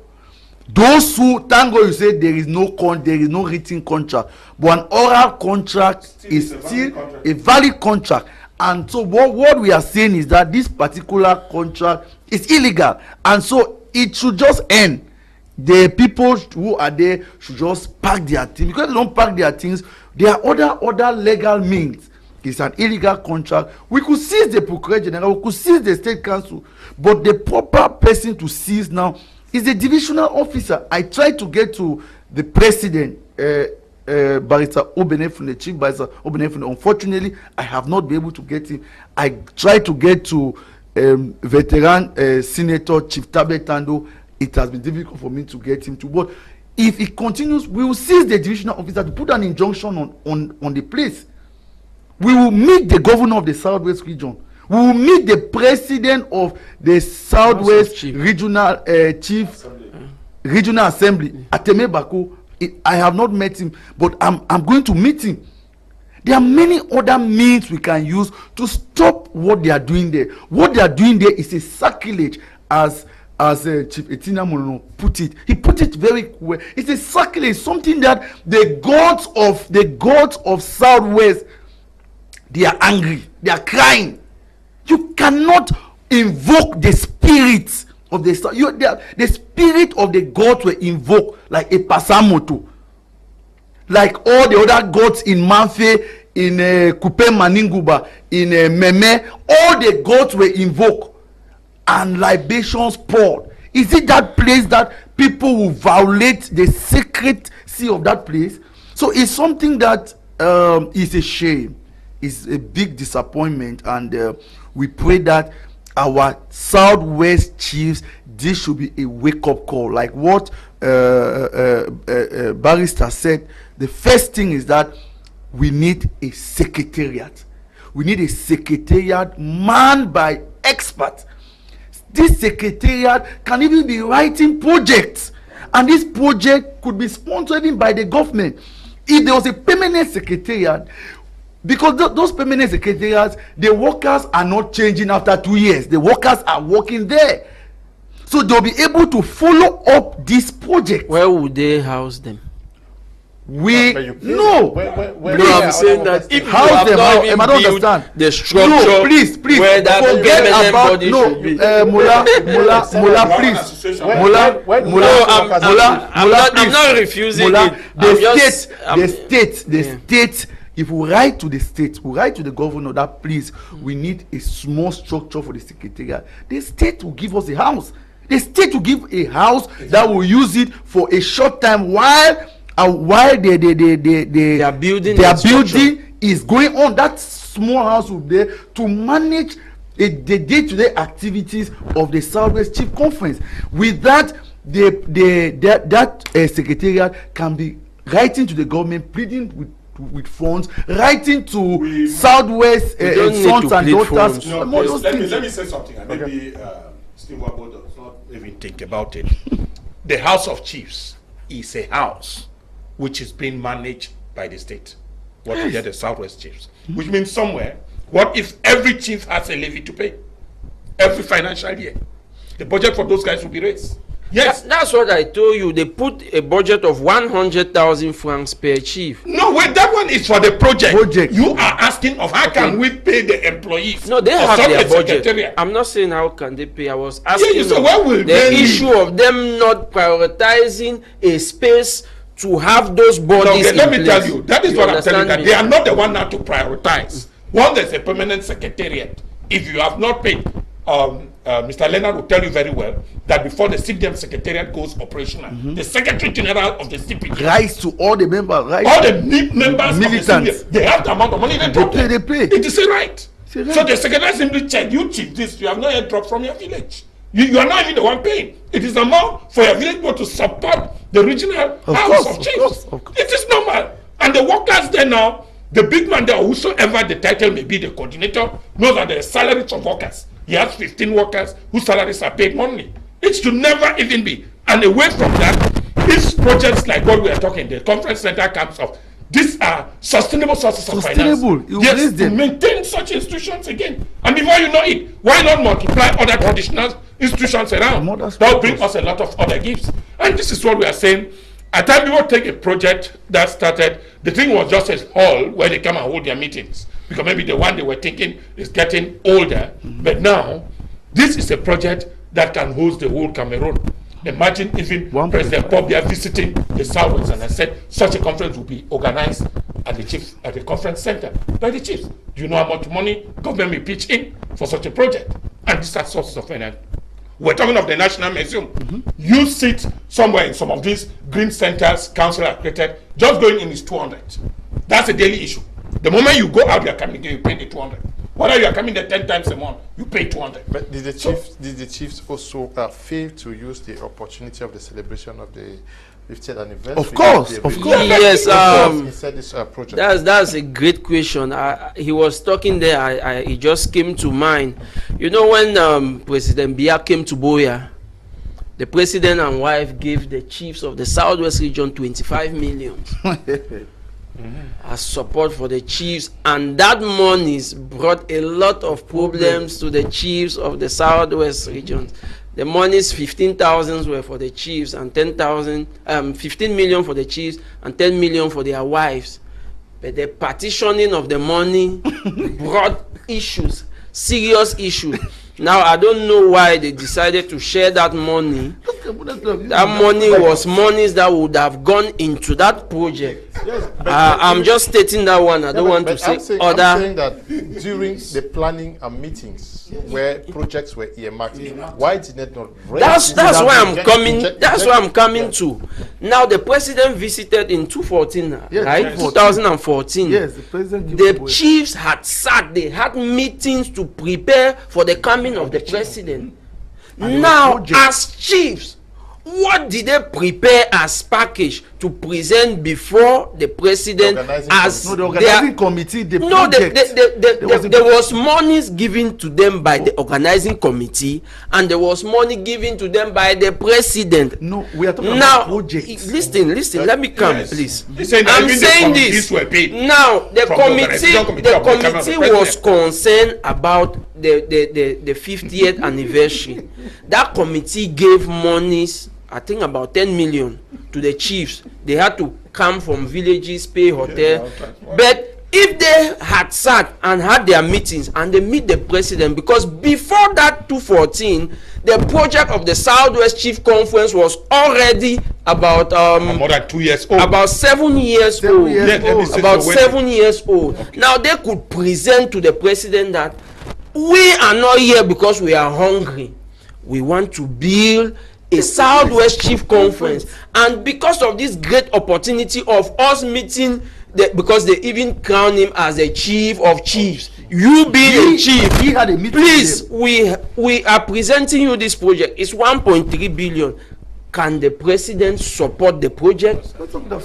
Those who, thank God you say there is no written contract, but an oral contract is still a valid contract. And so what we are saying is that this particular contract is illegal, and so it should just end. The people who are there should just pack their things. Because they don't pack their things, there are other legal means. It's an illegal contract. We could seize the Procurator General, we could seize the State Council, but the proper person to seize now is the divisional officer. I tried to get to the president, Barrister Obenefune, the Chief Barrister Obenefune. Unfortunately, I have not been able to get him. I tried to get to veteran Senator Chief Tabetando. It has been difficult for me to get him to. But if it continues, we will seize the divisional officer to put an injunction on the place. We will meet the governor of the Southwest region. We will meet the president of the Southwest Regional Regional Assembly, Ateme Bako. I have not met him, but I'm going to meet him. There are many other means we can use to stop what they are doing there. What they are doing there is a sacrilege, as Chief Etina Mono put it. He put it very well. It's a sacrilege, something that the gods of Southwest, they are angry, they are crying. You cannot invoke the spirits of the spirit of the gods were invoked like a pasamoto, like all the other gods in Manfe, in Kupe Maninguba, in Meme. All the gods were invoked and libations poured. Is it that place that people will violate the secrecy of that place? So it's something that is a shame. It's a big disappointment, and we pray that our Southwest chiefs, this should be a wake-up call. Like what Barrister said, the first thing is that we need a secretariat. We need a secretariat manned by experts. This secretariat can even be writing projects, and this project could be sponsored even by the government. If there was a permanent secretariat, because those permanent secretariats, the workers are not changing after 2 years. The workers are working there, so they'll be able to follow up this project. Where would they house them? No. I'm saying that if House you have them, not I even don't built understand. the structure, No, please, where that forget about body should be. I'm not refusing it. The state. If we write to the state, we write to the governor that please, we need a small structure for the secretariat. The state will give us a house. The state will give a house that will use it for a short time while their building is going on. That small house will be there to manage the day-to-day activities of the Southwest Chief Conference. With that, that secretariat can be writing to the government, pleading with funds, writing to Southwest sons and daughters. Let me say something. And maybe Steve Wabo does not even think about it. The House of Chiefs is a house which is being managed by the state. What we get the Southwest Chiefs, which means somewhere. What if every chief has a levy to pay every financial year? The budget for those guys will be raised. Yes. That's what I told you. They put a budget of 100,000 francs per chief. No, wait, that one is for the project. Project. You are asking of how can we pay the employees? No, they of have their Southwest budget. Secretariat? I'm not saying how can they pay. I was asking you say, where will the they issue of them not prioritizing a space to have those bodies. Okay, let me tell you, that is what I'm telling you, that me? they are not the one now to prioritize. Once there's a permanent secretariat, if you have not paid, Mr. Leonard will tell you very well that before the CDM secretariat goes operational, the Secretary General of the CPG, Rise to all the members, right? all the members Militants. of the CDM, they have the amount of money they drop. They pay. It is a right. a right. So the secretary simply check, you chief this, you have not yet dropped from your village. You are not even the one paying. It is amount for your village board to support the regional house of chiefs. Of course. It is normal. And the workers there now, the big man there, whosoever the title may be, the coordinator, knows that there are salaries of workers. He has 15 workers whose salaries are paid monthly. It should never even be. And away from that, these projects like what we are talking, the conference center camps of, these are sustainable sources of finance. You yes, raise to them. maintain such institutions again. And before you know it, why not multiply other traditional institutions around? That will bring us a lot of other gifts. And this is what we are saying. At times people take a project that started, the thing was just a hall where they come and hold their meetings. Because maybe the one they were thinking is getting older. But now, this is a project that can host the whole Cameroon. Imagine even President Pobia visiting the Southwest, and I said such a conference will be organized at the conference center by the chiefs. Do you know how much money government will pitch in for such a project? And these are sources of finance. We're talking of the National Museum. You sit somewhere in some of these green centers, council are created, just going in is 200. That's a daily issue. The moment you go out, you are coming here, you pay the 200. Whether you are coming there 10 times a month, you pay 200. But did the chiefs also fail to use the opportunity of the celebration of the 50th anniversary? Of course. Yes, this project. that's a great question. He was talking there. It just came to mind. You know, when President Biya came to Buea, the president and wife gave the chiefs of the Southwest region 25 million. As support for the chiefs, and that money brought a lot of problems to the chiefs of the Southwest region. The monies, 15,000 were for the chiefs and 15 million for the chiefs and 10 million for their wives. But the partitioning of the money brought issues, serious issues. Now, I don't know why they decided to share that money. That money was monies that would have gone into that project. Yes, I'm just stating that one. I don't want to say other. I'm saying that during the planning and meetings where projects were earmarked, why did it not raise? That's why I'm coming. That's why I'm coming to. Now, the president visited in 2014, right? 2014. Yes, the president. The chiefs had sat. They had meetings to prepare for the coming of the president. Now, as chiefs, what did they prepare as package to present before the president? The organizing committee. There was monies given to them by the organizing committee, and there was money given to them by the president. No, we are talking about projects. Listen, let me come, please. I'm saying this. Now, the committee was concerned about the 50th anniversary. That committee gave monies, I think about 10 million to the chiefs. They had to come from villages, pay hotel. But if they had sat and had their meetings and they meet the president, because before that 2014, the project of the Southwest Chief Conference was already about more than 2 years old. About 7 years old. About 7 years old. Okay. Now they could present to the president that we are not here because we are hungry. We want to build a Southwest Chief Conference, and because of this great opportunity of us meeting, because they even crown him as a chief of chiefs, you being a chief, please, we are presenting you this project. It's 1.3 billion. Can the president support the project?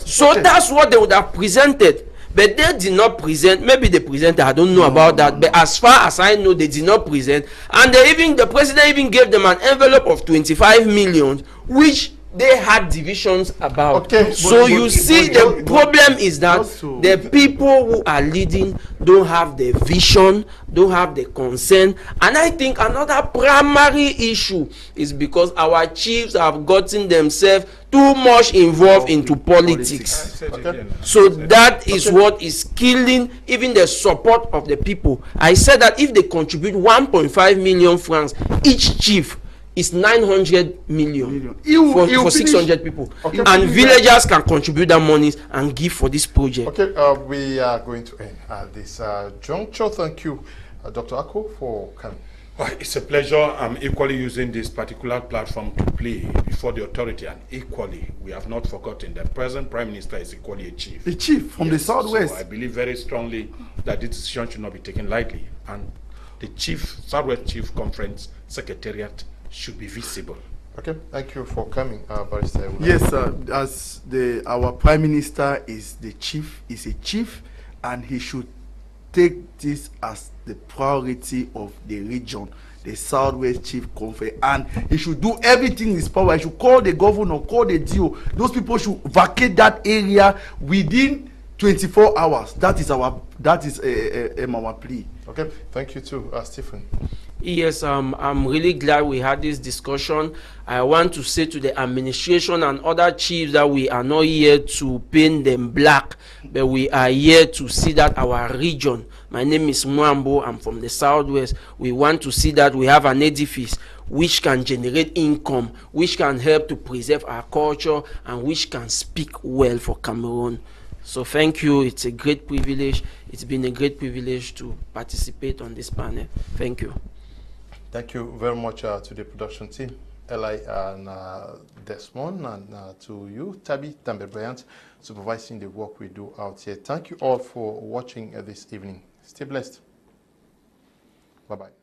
So that's what they would have presented. But they did not present. Maybe they presented, I don't know about that. But as far as I know, they did not present. And the president even gave them an envelope of 25 million, which they had divisions about. Okay, So you see, the problem is that the people who are leading don't have the vision, don't have the concern. And I think another primary issue is because our chiefs have gotten themselves too much involved into politics. Okay. So that is what is killing even the support of the people. I said that if they contribute 1.5 million francs, each chief is 900 million for 600 people. Okay. And villagers can contribute that money and give for this project. Okay, we are going to end at this juncture. Thank you, Dr. Ako, for coming. Well, it's a pleasure. I'm equally using this particular platform to play before the authority, and equally, we have not forgotten that present Prime Minister is equally a chief. A chief from the Southwest. So I believe very strongly that this decision should not be taken lightly, and the Southwest Chief Conference Secretariat should be visible. Okay, thank you for coming, Barrister. Yes, as our Prime Minister is a chief, and he should take this as the priority of the region, the Southwest Chief Conference, and he should do everything in his power. He should call the governor, call the DO. Those people should vacate that area within 24 hours. That is our plea. Okay, thank you too, Stephen. Yes, I'm really glad we had this discussion. I want to say to the administration and other chiefs that we are not here to paint them black, but we are here to see that our region, my name is Mwambo, I'm from the Southwest, we want to see that we have an edifice which can generate income, which can help to preserve our culture, and which can speak well for Cameroon. So thank you. It's a great privilege. It's been a great privilege to participate on this panel. Thank you. Thank you very much to the production team, Eli and Desmond, and to you, Tabi Tambe-Bryant, supervising the work we do out here. Thank you all for watching this evening. Stay blessed. Bye-bye.